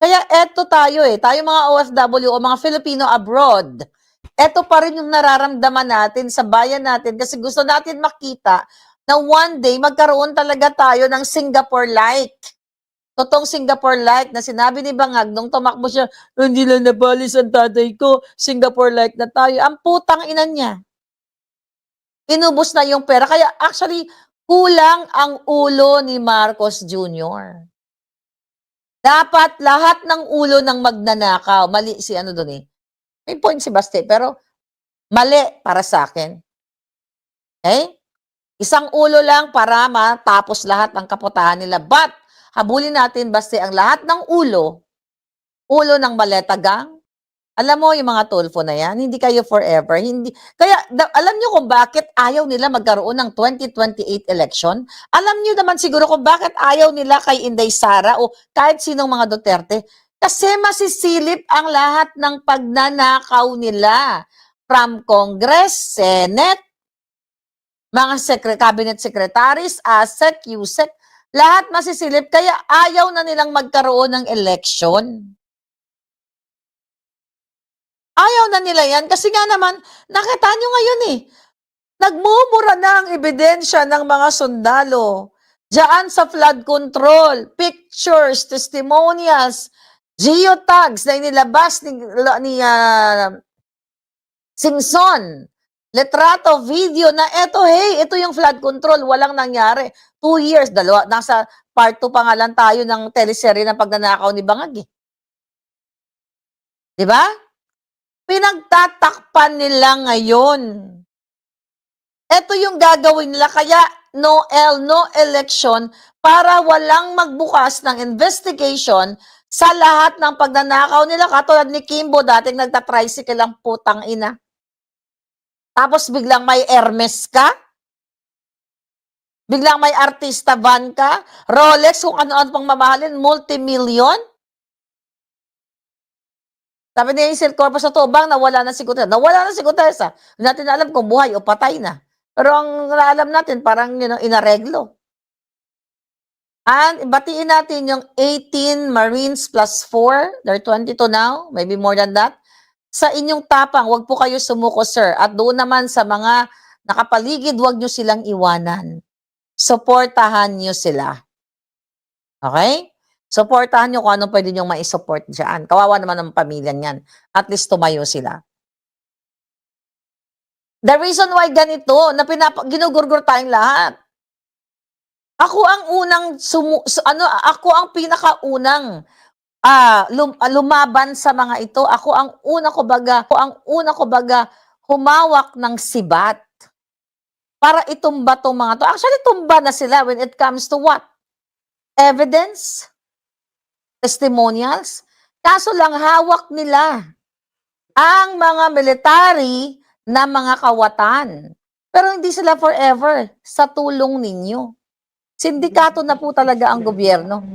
A: Kaya eto tayo tayo mga OFW o mga Filipino abroad, eto pa rin yung nararamdaman natin sa bayan natin kasi gusto natin makita na one day magkaroon talaga tayo ng Singapore-like. Totoong Singapore-like na sinabi ni Bangag nung tumakbo siya, hindi lang nabalis ang tatay ko, Singapore-like na tayo. Ang putang ina niya. Inubos na yung pera. Kaya actually, kulang ang ulo ni Marcos Jr. Dapat lahat ng ulo ng magnanakaw, mali si ano doon eh. May point si Baste, pero mali para sa akin. Okay? Isang ulo lang para matapos lahat ng kaputahan nila. But, habulin natin Baste ang lahat ng ulo ng Maleta Gang, Alam mo yung mga Tulfo na yan, hindi kayo forever. Hindi, kaya alam nyo kung bakit ayaw nila magkaroon ng 2028 election? Alam nyo naman siguro kung bakit ayaw nila kay Inday Sara o kahit sinong mga Duterte? Kasi masisilip ang lahat ng pagnanakaw nila from Congress, Senate, mga cabinet secretaries, ASEC, USEC, lahat masisilip kaya ayaw na nilang magkaroon ng election. Ayaw na nila yan kasi nga naman, nakita nyo ngayon nagmumura na ang ebidensya ng mga sundalo. Diyan sa flood control, pictures, testimonials, geotags na inilabas ni Singson. Letrato, video na ito yung flood control, walang nangyari. 2 years, nasa part 2 pa nga lang tayo ng teleserye ng pagnanakaw ni Bangag. Di ba? Pinagtatakpan nila ngayon. Ito yung gagawin nila, kaya no election para walang magbukas ng investigation sa lahat ng pagnanakaw nila. Katulad ni Kimbo, dating nagtatricycle ang putang ina. Tapos biglang may Hermes ka? Biglang may artista van ka? Rolex, kung ano-ano pang mamahalin, multi-million? Sabi ni Hazel Corpus sa Tobang, nawala na si Gutierrez. Nawala na si Gutierrez. Hindi natin alam kung buhay o patay na. Pero ang naalam natin, parang inareglo. And batiin natin yung 18 Marines plus 4. They're 22 now. Maybe more than that. Sa inyong tapang, wag po kayo sumuko, sir. At doon naman sa mga nakapaligid, wag nyo silang iwanan. Suportahan nyo sila. Okay? Suportahan nyo kung anong pwede nyo ma-support dyan. Kawawa naman ang pamilya niyan. At least tumayo sila. The reason why ganito, na ginugurgur tayong lahat. Ako ang ako ang pinakaunang lumaban sa mga ito. Ako ang una ko baga humawak ng sibat para itumba tong mga to. Actually, tumba na sila when it comes to what? Evidence? Testimonials? Kaso lang hawak nila ang mga military na mga kawatan. Pero hindi sila forever sa tulong ninyo. Sindikato na po talaga ang gobyerno.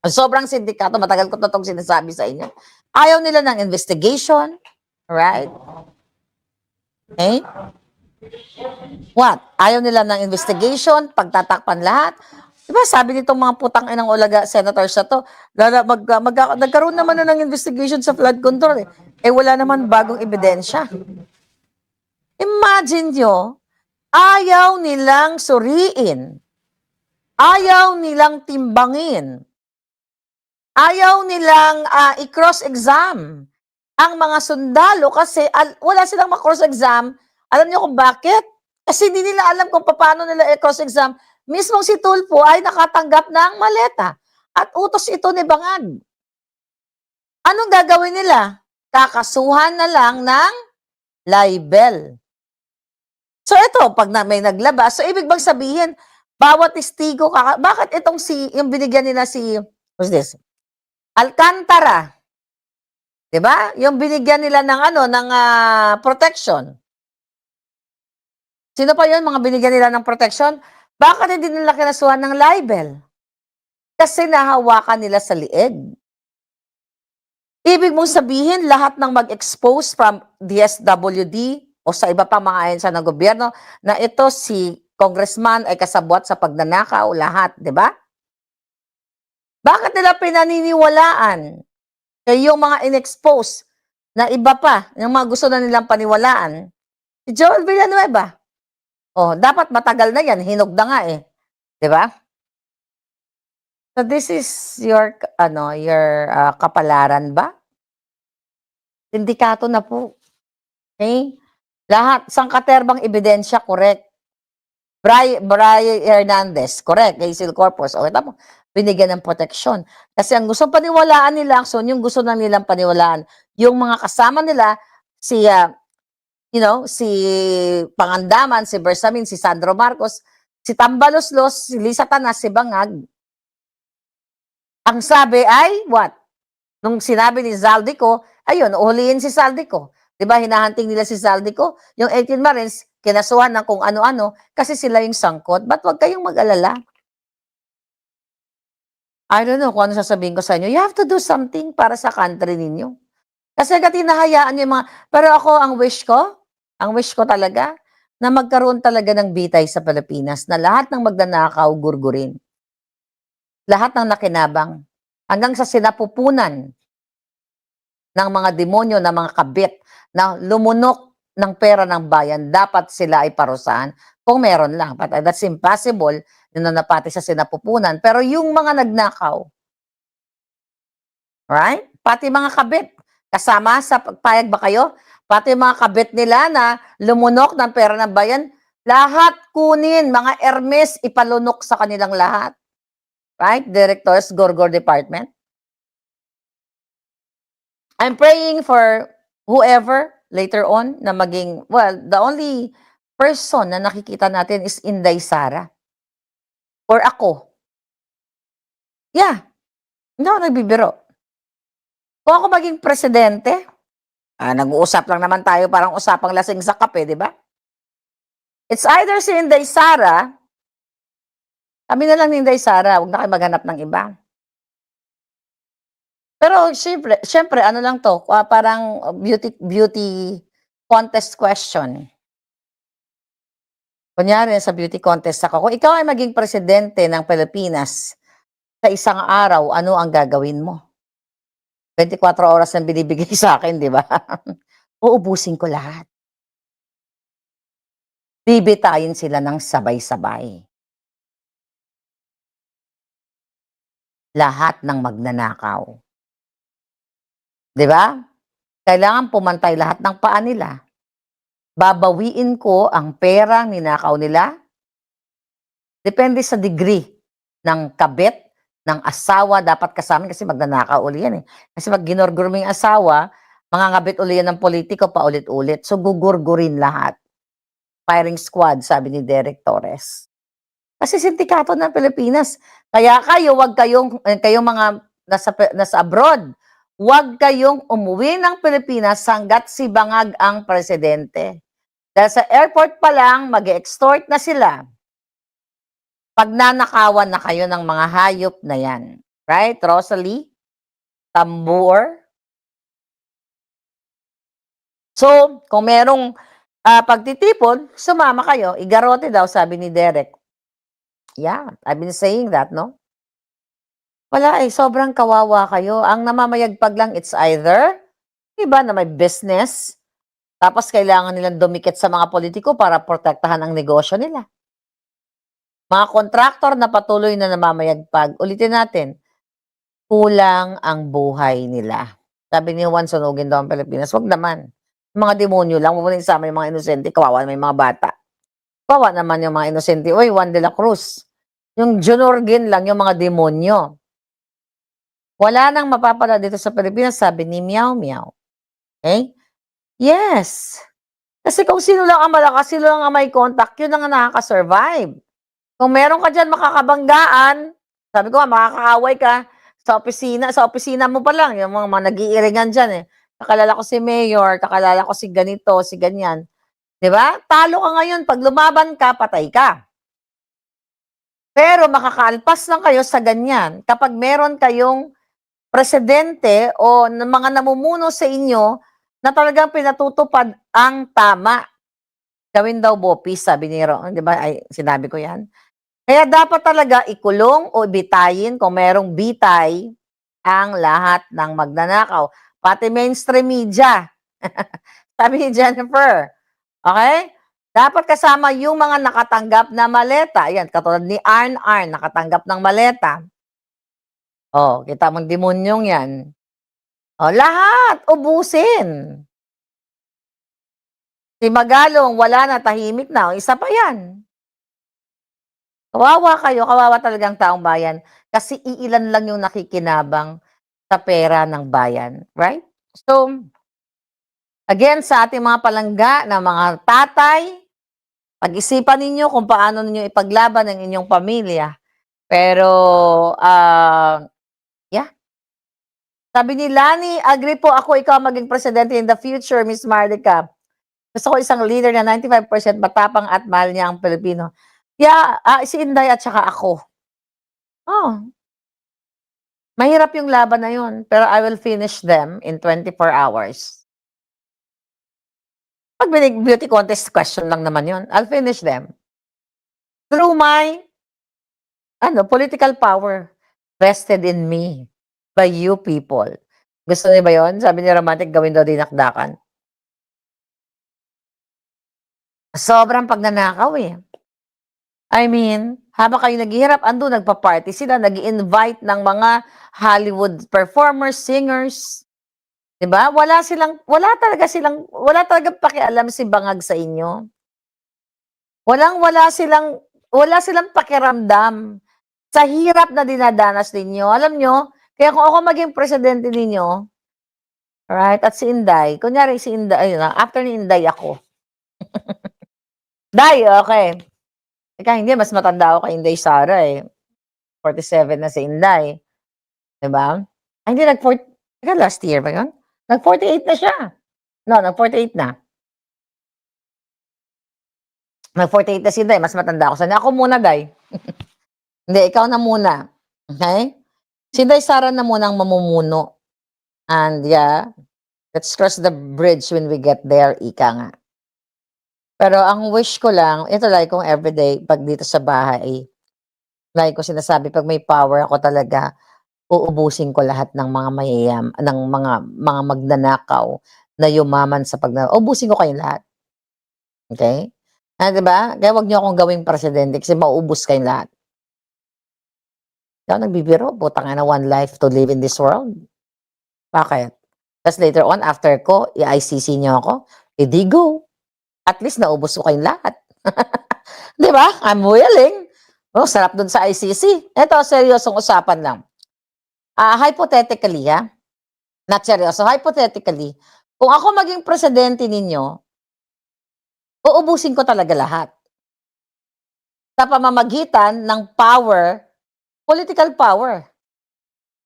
A: Sobrang sindikato, matagal ko na itong sinasabi sa inyo. Ayaw nila ng investigation, right? Okay? What? Ayaw nila ng investigation, pagtatakpan lahat. Diba sabi nitong mga putang inang ulaga senators na to, nagkaroon naman na ng investigation sa flood control wala naman bagong ebidensya. Imagine nyo, ayaw nilang suriin, ayaw nilang timbangin, ayaw nilang i-cross-exam ang mga sundalo kasi wala silang ma-cross-exam. Alam niyo kung bakit? Kasi hindi nila alam kung paano nila i-cross-exam. Mismong si Tulfo ay nakatanggap ng maleta at utos ito ni Bangag. Anong gagawin nila? Kakasuhan na lang ng libel. So ito, pag may naglabas, so ibig bang sabihin, bawat testigo, bakit itong yung binigyan nila what's this? Alcantara. Diba? Yung binigyan nila ng protection. Sino pa yun, mga binigyan nila ng protection? Bakit hindi nila kinasuhan ng libel? Kasi nahawakan nila sa lieg. Ibig mong sabihin, lahat ng mag-expose from DSWD o sa iba pa mga ahensya ng gobyerno na ito si congressman ay kasabwat sa pagnanakaw, lahat, di ba? Bakit nila pinaniniwalaan? Kaya yung mga in-expose na iba pa, yung mga gusto na nilang paniwalaan, si Joel Villanueva. Dapat matagal na yan, hinog na nga di ba? So this is your kapalaran ba? Sindikato na po. Okay? Lahat, sangkaterbang ebidensya, correct. Bray Hernandez, correct. Hazel Corpus, okay, tamo. Binigyan ng protection. Kasi ang gusto paniwalaan nila, yung gusto na nilang paniwalaan, yung mga kasama nila, si Pangandaman, si Bersamin, si Sandro Marcos, si Tambaloslos, si Lisa Tanas, si Bangag. Ang sabi ay, what? Nung sinabi ni Zaldico, ayun, uhulihin si Saldico. 'Di ba hinahunting nila si Saldico, yung 18 Marines kinasuhan ng kung ano-ano kasi sila yung sangkot. But wag kayong mag-alala. I don't know kung ano sasabihin ko sa inyo. You have to do something para sa country ninyo. Kasi hangga't hinahayaan niyo yung mga pero ako ang wish ko talaga na magkaroon talaga ng bitay sa Pilipinas na lahat ng magnanakaw gurgurin. Lahat ng nakinabang hanggang sa sinapupunan ng mga demonyo, ng mga kabit na lumunok ng pera ng bayan, dapat sila ay parusahan kung meron lang. But that's impossible, yun na pati sa sinapupunan. Pero yung mga nagnakaw, right? Pati mga kabit, kasama sa pagpayag ba kayo? Pati mga kabit nila na lumunok ng pera ng bayan, lahat kunin, mga Hermes, ipalunok sa kanilang lahat. Right? Directors, Gorgor Department. I'm praying for whoever later on na maging, well, the only person na nakikita natin is Inday Sara. Or ako. Yeah, hindi ako nagbibiro. Kung ako maging presidente, nag-uusap lang naman tayo parang usapang lasing sa kape, di ba? It's either si Inday Sara, kami na lang ni Inday Sara, huwag na kayo maghanap ng iba. Pero syempre ano lang 'to, parang beauty contest question. Kunyari sa beauty contest ako, kung ikaw ay maging presidente ng Pilipinas sa isang araw, ano ang gagawin mo? 24 oras ang binibigay sa akin, 'di ba? Uubusin ko lahat. Bibitayin sila ng sabay-sabay. Lahat ng magnanakaw. 'Di ba? Kailangan pumantay lahat ng paa nila. Babawiin ko ang perang ninakaw nila. Depende sa degree ng kabit, ng asawa, dapat kasama kasi magnanakaw uli yan eh. Kasi pag ginorgor mo yung asawa, mangangabit uli yan ng politiko paulit-ulit. So gugurgurin lahat. Firing squad, sabi ni Derek Torres. Kasi sindikato ng Pilipinas. Kaya kayo, wag kayong mga nasa abroad, wag kayong umuwi ng Pilipinas hanggat si Bangag ang presidente. Dahil sa airport pa lang, mag-extort na sila. Pagnanakawan na kayo ng mga hayop na yan. Right, Rosalie? Tambor? So, kung merong pagtitipon, sumama kayo. Igarote daw, sabi ni Derek. Yeah, I've been saying that, no? Wala eh, sobrang kawawa kayo. Ang namamayagpag lang, it's either, iba na may business, tapos kailangan nilang dumikit sa mga politiko para protektahan ang negosyo nila. Mga kontraktor na patuloy na namamayagpag, ulitin natin, kulang ang buhay nila. Sabi ni Juan, sunugin daw ang Pilipinas. Wag naman. Mga demonyo lang, huwag mo isama yung mga inosente, kawawa naman yung mga bata. Kawawa naman yung mga inosente. Uy, Juan de la Cruz. Yung Junorgin lang, yung mga demonyo. Wala nang mapapala dito sa Pilipinas, sabi ni Meow Meow. Okay? Yes. Kasi kung sino lang ang malakas, sino lang ang may contact, yun ang nakaka-survive. Kung meron ka dyan makakabanggaan, sabi ko makakaaway ka sa opisina mo pa lang, yung mga nag-iiringan dyan eh. Kakalala ko si Mayor, kakalala ko si ganito, si ganyan. 'Di ba? Talo ka ngayon, pag lumaban ka, patay ka. Pero makakaalpas lang kayo sa ganyan kapag meron kayong presidente o mga namumuno sa inyo na talagang pinatutupad ang tama. Gawin daw bopis, sabi ni Ron, 'di ba? Ay, sinabi ko 'yan. Kaya dapat talaga ikulong o bitayin kung merong bitay ang lahat ng magnanakaw, pati mainstream media. Sabi ni Jennifer, okay? Dapat kasama yung mga nakatanggap na maleta. Ayan, katulad ni Arn, nakatanggap ng maleta. Oh, kita mong demonyong yan. Oh, lahat, ubusin. Si Magalong, wala na, tahimik na. O, isa pa yan. Kawawa kayo, kawawa talagang taong bayan kasi iilan lang yung nakikinabang sa pera ng bayan, right? So, again, sa ating mga palangga na mga tatay, pag-isipan ninyo kung paano ninyo ipaglaban ang inyong pamilya. Pero, yeah, Sabi ni Lani, agree po ako, ikaw maging presidente in the future, Miss Marlica. Gusto ko isang leader na 95% matapang at mahal niya ang Pilipino. Yeah, si Inday at saka ako. Oh, mahirap yung laban na yun, pero I will finish them in 24 hours. Pag beauty contest question lang naman yun, I'll finish them. Through my political power vested in me by you people. Gusto niyo ba yun? Sabi ni Romantic, gawin daw dinakdakan. Sobrang pagnanakaw eh. I mean, habang kayo naghihirap, ando nagpa-party sila, nag-invite ng mga Hollywood performers, singers. 'Di ba? Wala talaga pakialam si Bangag sa inyo. Wala silang pakiramdam sa hirap na dinadanas ninyo. Alam nyo, kaya kung ako maging presidente ninyo, right, at si Inday, kunyari si Inday, after ni Inday ako. Day, okay. Teka, hindi, mas matanda ako kay Inday Sara eh. 47 na si Inday. Diba? Ay, hindi, teka, last year ba yun? Nag-48 na siya. No, nag-48 na. Nag-48 na si Inday, mas matanda ako sa niya. Ako muna, Day. Hindi, ikaw na muna. Okay? Si Inday Sara na muna ang mamumuno. And yeah, let's cross the bridge when we get there, ika nga. Pero ang wish ko lang, ito like kong everyday, pag dito sa bahay, like ko sinasabi, pag may power ako talaga, uubusin ko lahat ng mga ng mga magnanakaw na yumaman sa ubusin ko kayong lahat. Okay? Diba? Kaya wag niyo akong gawing presidente kasi mauubos kayong lahat. Ikaw nagbibiro, putang ina, one life to live in this world. Bakit? Tapos later on, after ko, i-ICC niyo ako, edi go. At least naubos ko kayong lahat. Di ba? I'm willing. Oh, sarap dun sa ICC. Ito, seryosong usapan lang. Hypothetically, not seryoso, hypothetically, kung ako maging presidente ninyo, uubusin ko talaga lahat. Sa pamamagitan ng power, political power.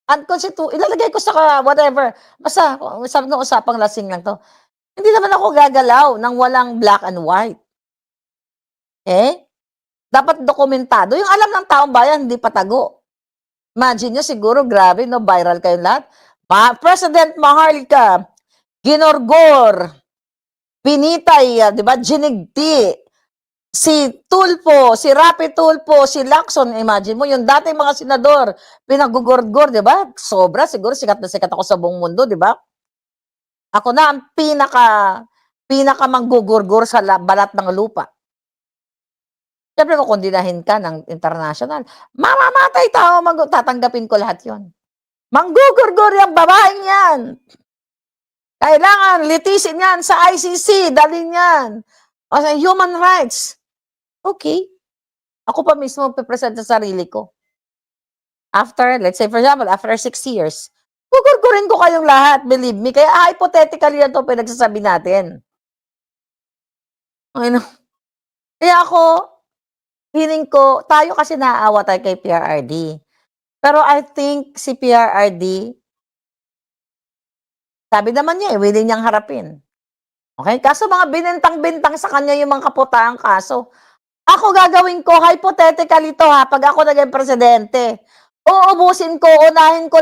A: Ilalagay ko sa whatever. Basta, sabi ng usapang lasing lang to. Hindi naman ako gagalaw ng walang black and white. Dapat dokumentado. Yung alam ng taong bayan, hindi patago. Imagine nyo, siguro, grabe, no, viral kayo lahat. President Maharlika, ginorgor, pinitay, di ba, ginigti, si Tulfo, si Rapi Tulfo, si Lacson, imagine mo, yung dating mga senador, pinagugorgor, di ba? Sobra, siguro, sikat na sikat ako sa buong mundo, di ba? Ako na ang pinaka manggugurgur sa balat ng lupa. Siyempre, kung kondinahin ka ng international, mamamatay tao, tatanggapin ko lahat yon. Manggugurgur yung babaeng yan. Kailangan litisin yan sa ICC, dalhin yan. O sa human rights. Okay. Ako pa mismo pipresent sa sarili ko. After, let's say for example, after 6 years, gugurgurin ko kayong lahat, believe me. Kaya hypothetically yan ito pinagsasabi natin. Kaya ako, feeling ko, tayo kasi naaawa tayo kay PRRD. Pero I think si PRRD, sabi naman niya, willing niyang harapin. Okay? Kaso mga binentang-bintang sa kanya yung mga kaputaang kaso. Ako gagawin ko, hypothetically to pag ako naging presidente. Uubusin ko, unahin ko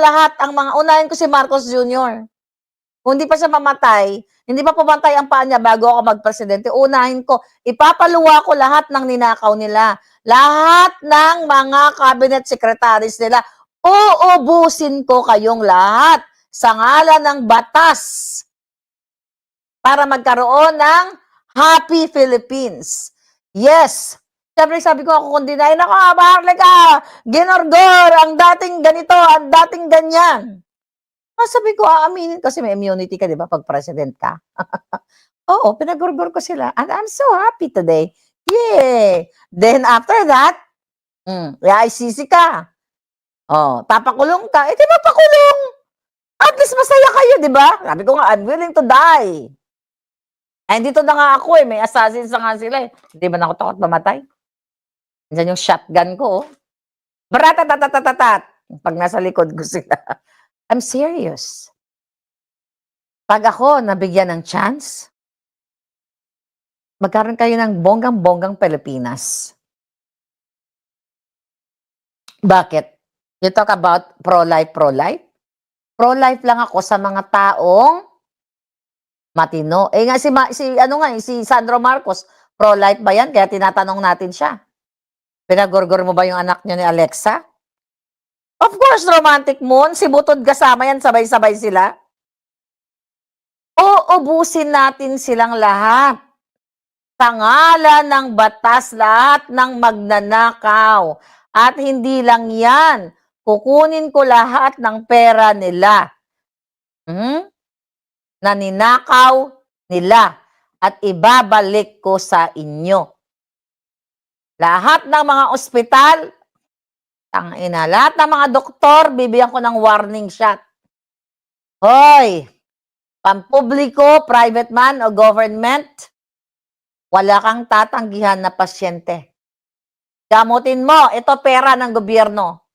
A: si Marcos Jr. Kung hindi pa siya mamatay, hindi pa pumatay ang paa niya bago ako magpresidente, unahin ko, ipapaluwa ko lahat ng ninakaw nila. Lahat ng mga cabinet secretaries nila, uubusin ko kayong lahat sa ngalan ng batas para magkaroon ng Happy Philippines. Yes. Siyempre sabi ko ako kung dinayin ako, Maharlika, ginorgor, ang dating ganito, ang dating ganyan. Sabi ko, aaminin kasi may immunity ka, di ba, pag president ka? Oo, pinagurgur ko sila. And I'm so happy today. Yay! Then after that, ICC ka. Oh, papakulong ka. Di ba pakulong? At least masaya kayo, di ba? Sabi ko nga, I'm willing to die. Ay, dito na nga ako may assassins na nga sila Hindi ba na ako takot mamatay? Diyan yung shotgun ko, Baratatatatatatat. Pag nasa likod ko sila. I'm serious. Pag ako nabigyan ng chance, magkaroon kayo ng bonggang-bonggang Pilipinas. Bakit? You talk about pro-life, pro-life? Pro-life lang ako sa mga taong matino. Eh nga si Sandro Marcos, pro-life ba yan? Kaya tinatanong natin siya. Pinagorgor mo ba yung anak niyo ni Alexa? Of course, romantic moon. Si Butod kasama yan, sabay-sabay sila. Uubusin natin silang lahat. Sa ngalan ng batas, lahat ng magnanakaw. At hindi lang yan. Kukunin ko lahat ng pera nila. Na ninakaw nila. At ibabalik ko sa inyo. Lahat ng mga ospital, lahat ng mga doktor, bibigyan ko ng warning shot. Hoy, pampubliko, private man o government, wala kang tatanggihan na pasyente. Gamutin mo, ito pera ng gobyerno.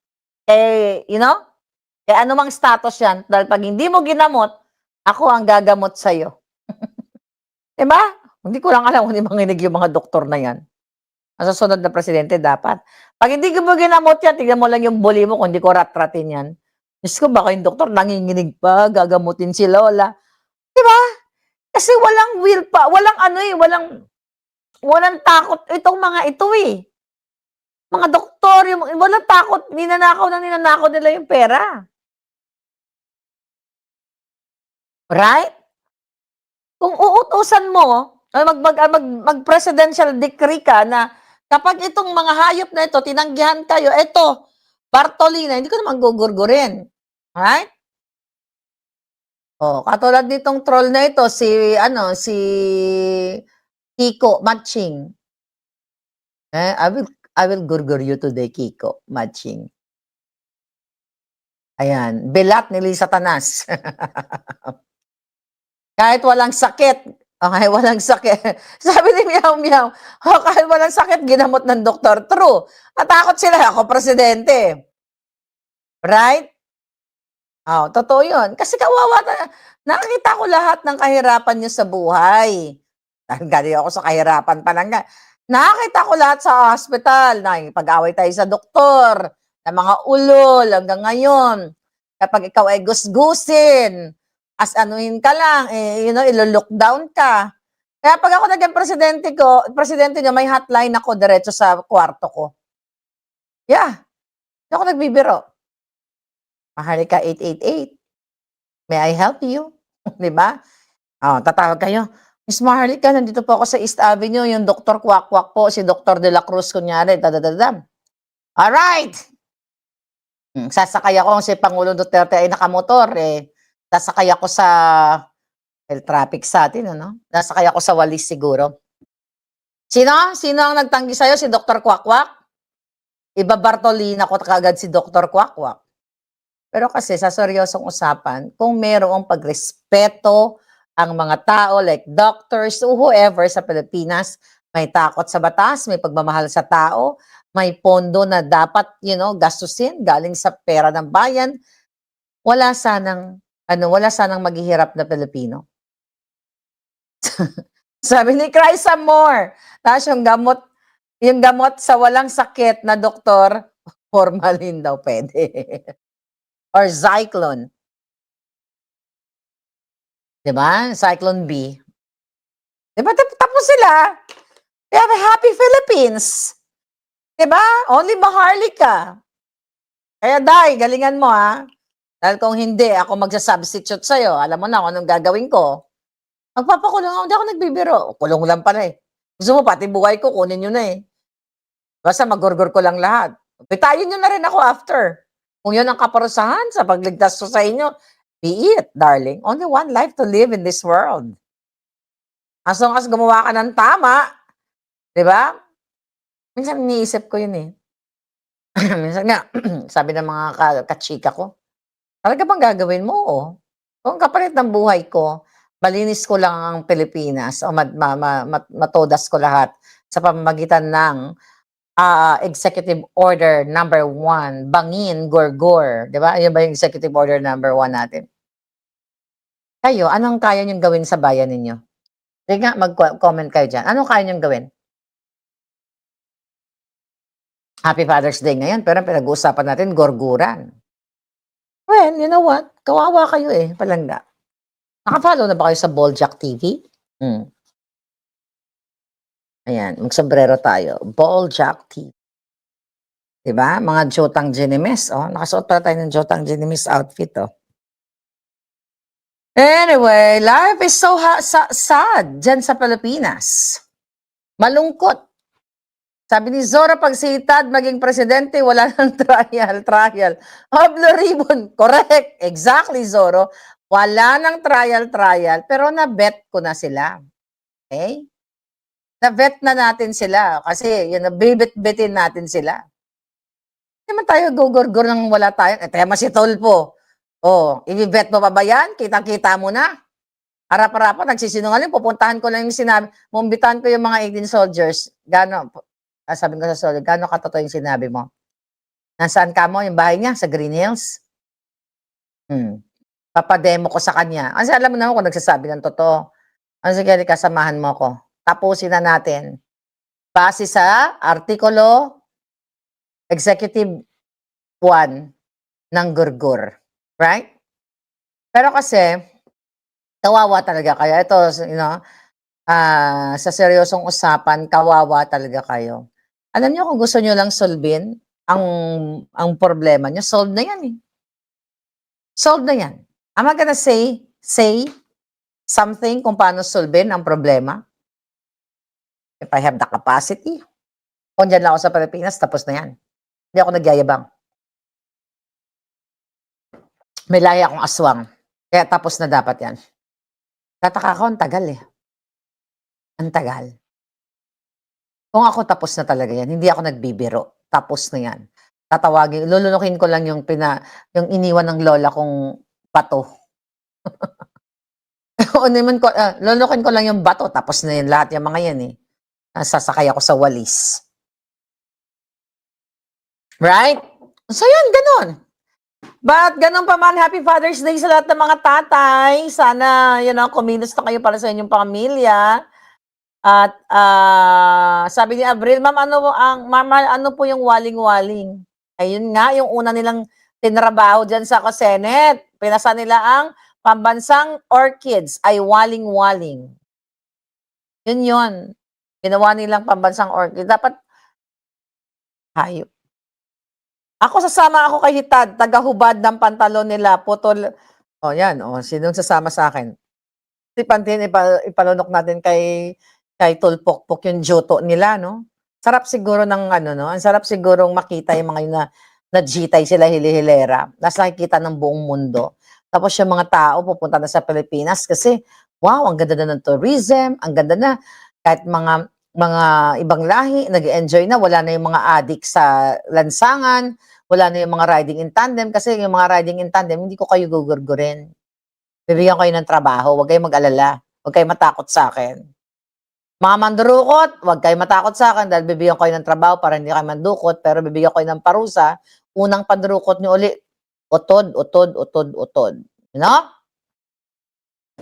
A: Eh, eh anumang status yan, dahil pag hindi mo ginamot, ako ang gagamot sa'yo. Diba? Hindi ko lang alam kung hindi manginig yung mga doktor na yan. Ang susunod na presidente dapat. Pag hindi mo ginamot yan, tignan mo lang yung bully mo kung hindi ko rat-ratin yan. Diyos ko, baka yung doktor nanginginig pa, gagamutin si Lola. Diba? Kasi walang will pa, walang takot itong mga ito eh. Mga doktor, walang takot, ninanakaw nila yung pera. Right? Kung uutusan mo, mag-presidential decree ka na kapag itong mga hayop na ito, tinanggihan kayo, ito, Bartolina, hindi ko naman gugurgurin. Right? Oh, katulad nitong troll na ito, si Kiko Matching. I will gurgur you today, Kiko Matching. Ayan, belat ni Lisa Tanas. Kahit walang sakit, okay, walang sakit. Sabi ni Meow Meow, kahit walang sakit, ginamot ng doktor. True. Natakot sila, ako presidente. Right? Oh, totoo yun. Kasi kawawa nakikita ko lahat ng kahirapan niyo sa buhay. Dahil galing ako sa kahirapan pa lang. Nakakita ko lahat sa hospital. Nakikipag-away tayo sa doktor, ng mga ulol hanggang ngayon. Kapag ikaw ay gusgusin, anuhin ka lang, ilo-lockdown ka. Kaya pag ako naging presidente niya, may hotline ako diretso sa kwarto ko. Yeah. Hindi ako nagbibiro. Maharlika 888. May I help you? Di ba? Oh, tatawag kayo. Miss Maharlika, nandito po ako sa East Avenue. Yung Dr. Kwak-Kwak po, si Dr. De La Cruz, kunyari. Dadadadam. Alright! Sasakay ako si Pangulong Duterte ay nakamotor. Sasakay ako sa traffic sa atin, ano? Sasakay ako sa Walis siguro. Sino? Sino ang nagtanggi sa'yo? Si Dr. Kwak-Kwak? Iba Bartolina ko kagad si Dr. Kwak-Kwak. Pero kasi sa seryosong usapan, kung mayroong pagrespeto ang mga tao like doctors o whoever sa Pilipinas, may takot sa batas, may pagmamahal sa tao, may pondo na dapat, gastusin galing sa pera ng bayan, wala sanang maghihirap na Pilipino. Sabi ni Cry Some More, tapos yung gamot sa walang sakit na doktor, formalin daw pwede. Or Zyklon. Diba? Zyklon B. Diba? Tapos sila. We have a happy Philippines. Diba? Only Maharlika. Kaya Day, galingan mo ha. Dahil kung hindi, ako magsasubstitute sa'yo. Alam mo na kung anong gagawin ko. Magpapakulong ako. Hindi ako nagbibiro. Kulong lang pala eh. Gusto mo pati buhay ko, kunin nyo na eh. Basta magurgur ko lang lahat. Bitayin nyo na rin ako after. Kung yun ang kaparusahan sa pagligtas ko sa inyo, be it, darling. Only one life to live in this world. As long as gumawa ka ng tama, di ba? Minsan iniisip ko yun eh. Minsan nga, sabi ng mga kachika ko, talaga bang gagawin mo? Oo. Kung kapalit ng buhay ko, malinis ko lang ang Pilipinas o matodas ko lahat sa pamamagitan ng Executive Order number 1, Bangin, Gorgor, di ba? Yan ba yung Executive Order number 1 natin? Kayo, anong kaya niyong gawin sa bayan ninyo? Sige nga, mag-comment kayo dyan. Anong kaya niyong gawin? Happy Father's Day ngayon, pero pinag-uusapan natin, gorguran. Well, you know what? Kawawa kayo eh, palangga. Naka-follow na ba kayo sa Boljak TV? Ayan, magsombrero tayo. Boljak TV. Diba? Mga Jotang Genimes. Oh, nakasuot pala tayo ng Jotang Genimes outfit. Oh. Anyway, life is so sad dyan sa Pilipinas. Malungkot. Sabi ni Zora, pag si Tad maging presidente, wala nang trial. Blue ribbon. Correct. Exactly, Zoro. Wala nang trial. Pero na-bet ko na sila. Okay? Na-bet na natin sila. Kasi, yun, nabibit-bitin natin sila. Hindi naman tayo gugurgur nang wala tayo. Tema si Tolpo. I-bet mo pa ba yan? Kitang-kita mo na. Harap-harapan, nagsisinungaling. Pupuntahan ko lang yung sinabi. Mumbitahan ko yung mga 18 soldiers. Sabi ko sa soldier, gano'n katotoo yung sinabi mo? Nasaan ka mo? Yung bahay niya? Sa Green Hills? Papademo ko sa kanya. Kasi alam mo naman kung nagsasabi ng totoo. Sige, kasamahan mo ko. Tapusin na natin. Base sa Artikulo Executive 1 ng Gurgur. Right? Pero kasi, kawawa talaga kayo. Ito, sa seryosong usapan, kawawa talaga kayo. Alam niyo kung gusto niyo lang solvin ang problema niyo, solve na yan eh. Solve na yan. Am I gonna say something kung paano solvin ang problema? If I have the capacity. Kung dyan lang ako sa Pilipinas, tapos na yan. Hindi ako nagyayabang. May lahi akong aswang. Kaya tapos na dapat yan. Tataka ko, ang tagal eh. Ang tagal. Kung ako tapos na talaga yan, hindi ako nagbibiro. Tapos na yan. Tatawagin, lulunukin ko lang yung iniwan ng lola kong bato. Lulunukin ko lang yung bato, tapos na yan lahat yung mga yan eh. Sasakay ako sa walis. Right? So yan, ganun. But ganun pa man, Happy Father's Day sa lahat ng mga tatay. Sana, kumilos na kayo para sa inyong pamilya. At sabi ni Abril, ma'am, ano po yung waling-waling? Ayun nga, yung una nilang tinrabaho dyan sa Cosenet. Pinasa nila ang pambansang orchids ay waling-waling. Yun. Ginawa nilang pambansang orchid. Dapat, hayop. Ako sasama ako kay Hitad, tagahubad ng pantalon nila, putol. Yan, sinong sasama sa akin? Si Pantin, ipalunok natin kay Tulpokpok yung joto nila, no? Sarap siguro ng ang sarap sigurong makita yung mga yun na jitay sila hilihilera. Nasa nakikita ng buong mundo. Tapos yung mga tao pupunta na sa Pilipinas kasi, wow, ang ganda na ng tourism, ang ganda na. Kahit mga ibang lahi, nag-enjoy na, wala na yung mga addict sa lansangan, wala na yung mga riding in tandem, kasi yung mga riding in tandem, hindi ko kayo gugurgurin. Bibigyan kayo ng trabaho, huwag kayong mag-alala, huwag kayong matakot sa akin. Mga mandurukot, huwag kayo matakot sa akin dahil bibigyan ko kayo ng trabaho para hindi kayo mandukot, pero bibigyan ko kayo ng parusa, unang pandurukot nyo ulit, utod. You know?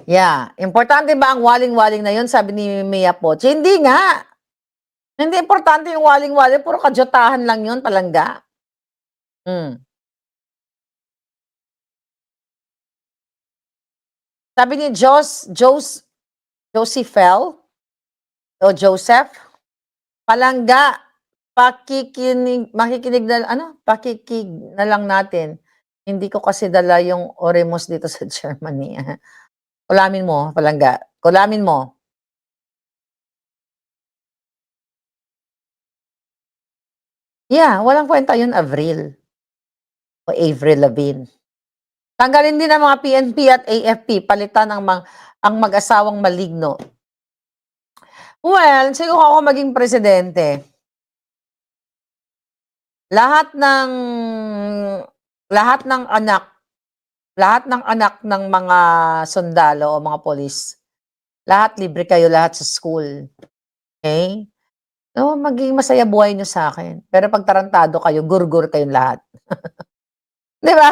A: Yeah. Importante ba ang waling-waling na yun? Sabi ni Mia Poche. Hindi nga. Hindi importante yung waling-waling. Puro kadyotahan lang yun, palangga. Sabi ni Joseph, palangga, pakikig na lang natin. Hindi ko kasi dala yung Oremus dito sa Germany. Kulamin mo, palangga. Kulamin mo. Yeah, walang kwenta yun, Avril. O Avril Lavigne. Tanggalin din ang mga PNP at AFP, palitan ang mag-asawang maligno. Well, siguro ako maging presidente. Lahat ng anak ng mga sundalo o mga polis, lahat libre kayo lahat sa school. Okay? No, maging masaya buhay niyo sa akin. Pero 'pag tarantado kayo, gur-gur kayong lahat. 'Di ba?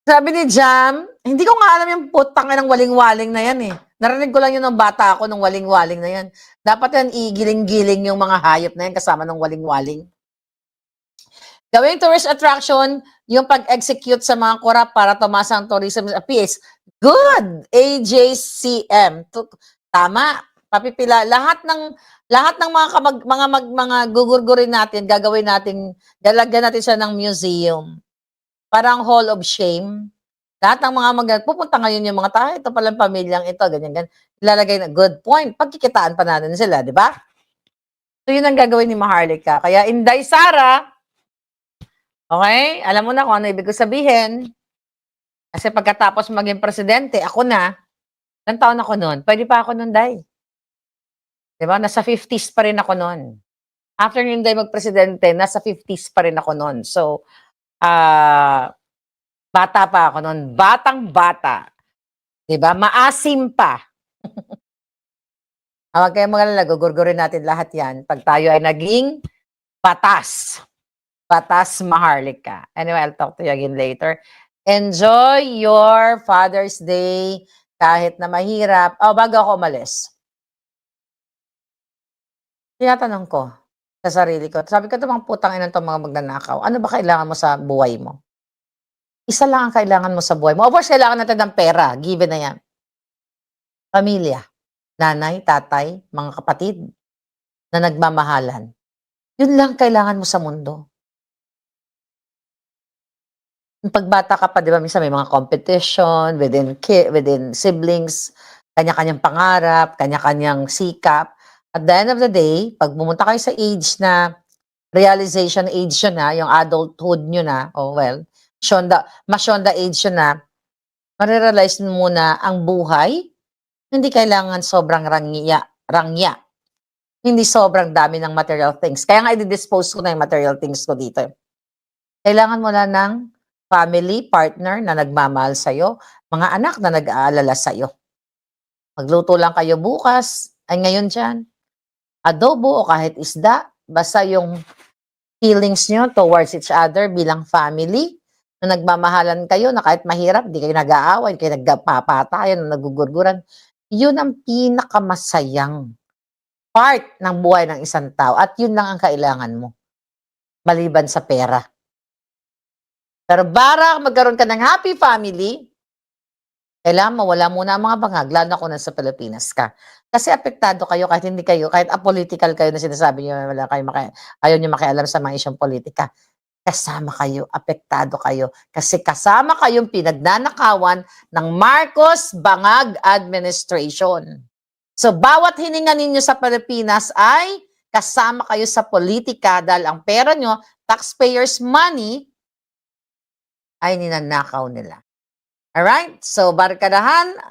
A: Sabi ni Jam, hindi ko nga alam yung putanginang waling-waling na yan, eh. Narinig ko lang yun nung bata ako, nung waling-waling na yan. Dapat yan igiling-giling yung mga hayop na yan kasama ng waling-waling. Gawing tourist attraction, yung pag-execute sa mga korap para tumasa ang tourism appeals. Good! AJCM. Tama. Papipila. Lahat ng mga gugurgurin natin, gagawin natin, lalagyan natin siya ng museum. Parang Hall of Shame. Lahat ng mga pupunta ngayon yung mga tao, ito palang pamilyang ito, ganyan. Ilalagay na, good point. Pagkikitaan pa natin sila, di ba? So, yun ang gagawin ni Maharlika. Kaya, Inday Sara, okay, alam mo na kung ano ibig ko sabihin. Kasi pagkatapos maging presidente, ako na, ilang taon ako noon? Pwede pa ako noon, Day. Di ba? Nasa 50s pa rin ako noon. After yung Day magpresidente, nasa 50s pa rin ako noon. So, bata pa ako noon. Batang-bata. Diba? Maasim pa. Huwag kayong magalala, gugurgurin natin lahat yan pag tayo ay naging batas. Batas Maharlika. Anyway, I'll talk to you again later. Enjoy your Father's Day kahit na mahirap. Bago ako umalis. Tinatanong ko sa sarili ko. Sabi ko, ito mga putang ina itong mga magnanakaw. Ano ba kailangan mo sa buhay mo? Isa lang ang kailangan mo sa buhay mo. Of course, kailangan natin ng pera. Given na yan. Pamilya. Nanay, tatay, mga kapatid na nagmamahalan. Yun lang kailangan mo sa mundo. Pagbata ka pa, di ba, minsan may mga competition within siblings, kanya-kanyang pangarap, kanya-kanyang sikap. At the end of the day, pag pumunta kayo sa age na, realization age yun na, yung adulthood nyo na, masyonda age yun na, marirealize mo muna ang buhay, hindi kailangan sobrang rangya. Hindi sobrang dami ng material things. Kaya nga i-dispose ko na yung material things ko dito. Kailangan mo na ng family, partner na nagmamahal sa'yo, mga anak na nag-aalala sa'yo. Magluto lang kayo bukas, ay ngayon dyan, adobo o kahit isda, basta yung feelings nyo towards each other bilang family, na nagmamahalan kayo, na kahit mahirap, di kayo nag-aaway, kayo nagpapatayan, nagugurguran, yun ang pinakamasayang part ng buhay ng isang tao. At yun lang ang kailangan mo. Maliban sa pera. Pero para magkaroon ka ng happy family, kailangan mawala muna ang mga bangag, lalo na kung nasa Pilipinas ka. Kasi apektado kayo kahit apolitical kayo na sinasabi nyo, ayaw nyo makialam sa mga isyong politika. Kasama kayo, apektado kayo. Kasi kasama kayong pinagnanakawan ng Marcos Bangag Administration. So, bawat hininga ninyo sa Pilipinas ay kasama kayo sa politika dahil ang pera nyo, taxpayers' money, ay ninanakaw nila. Alright? So, barkadahan,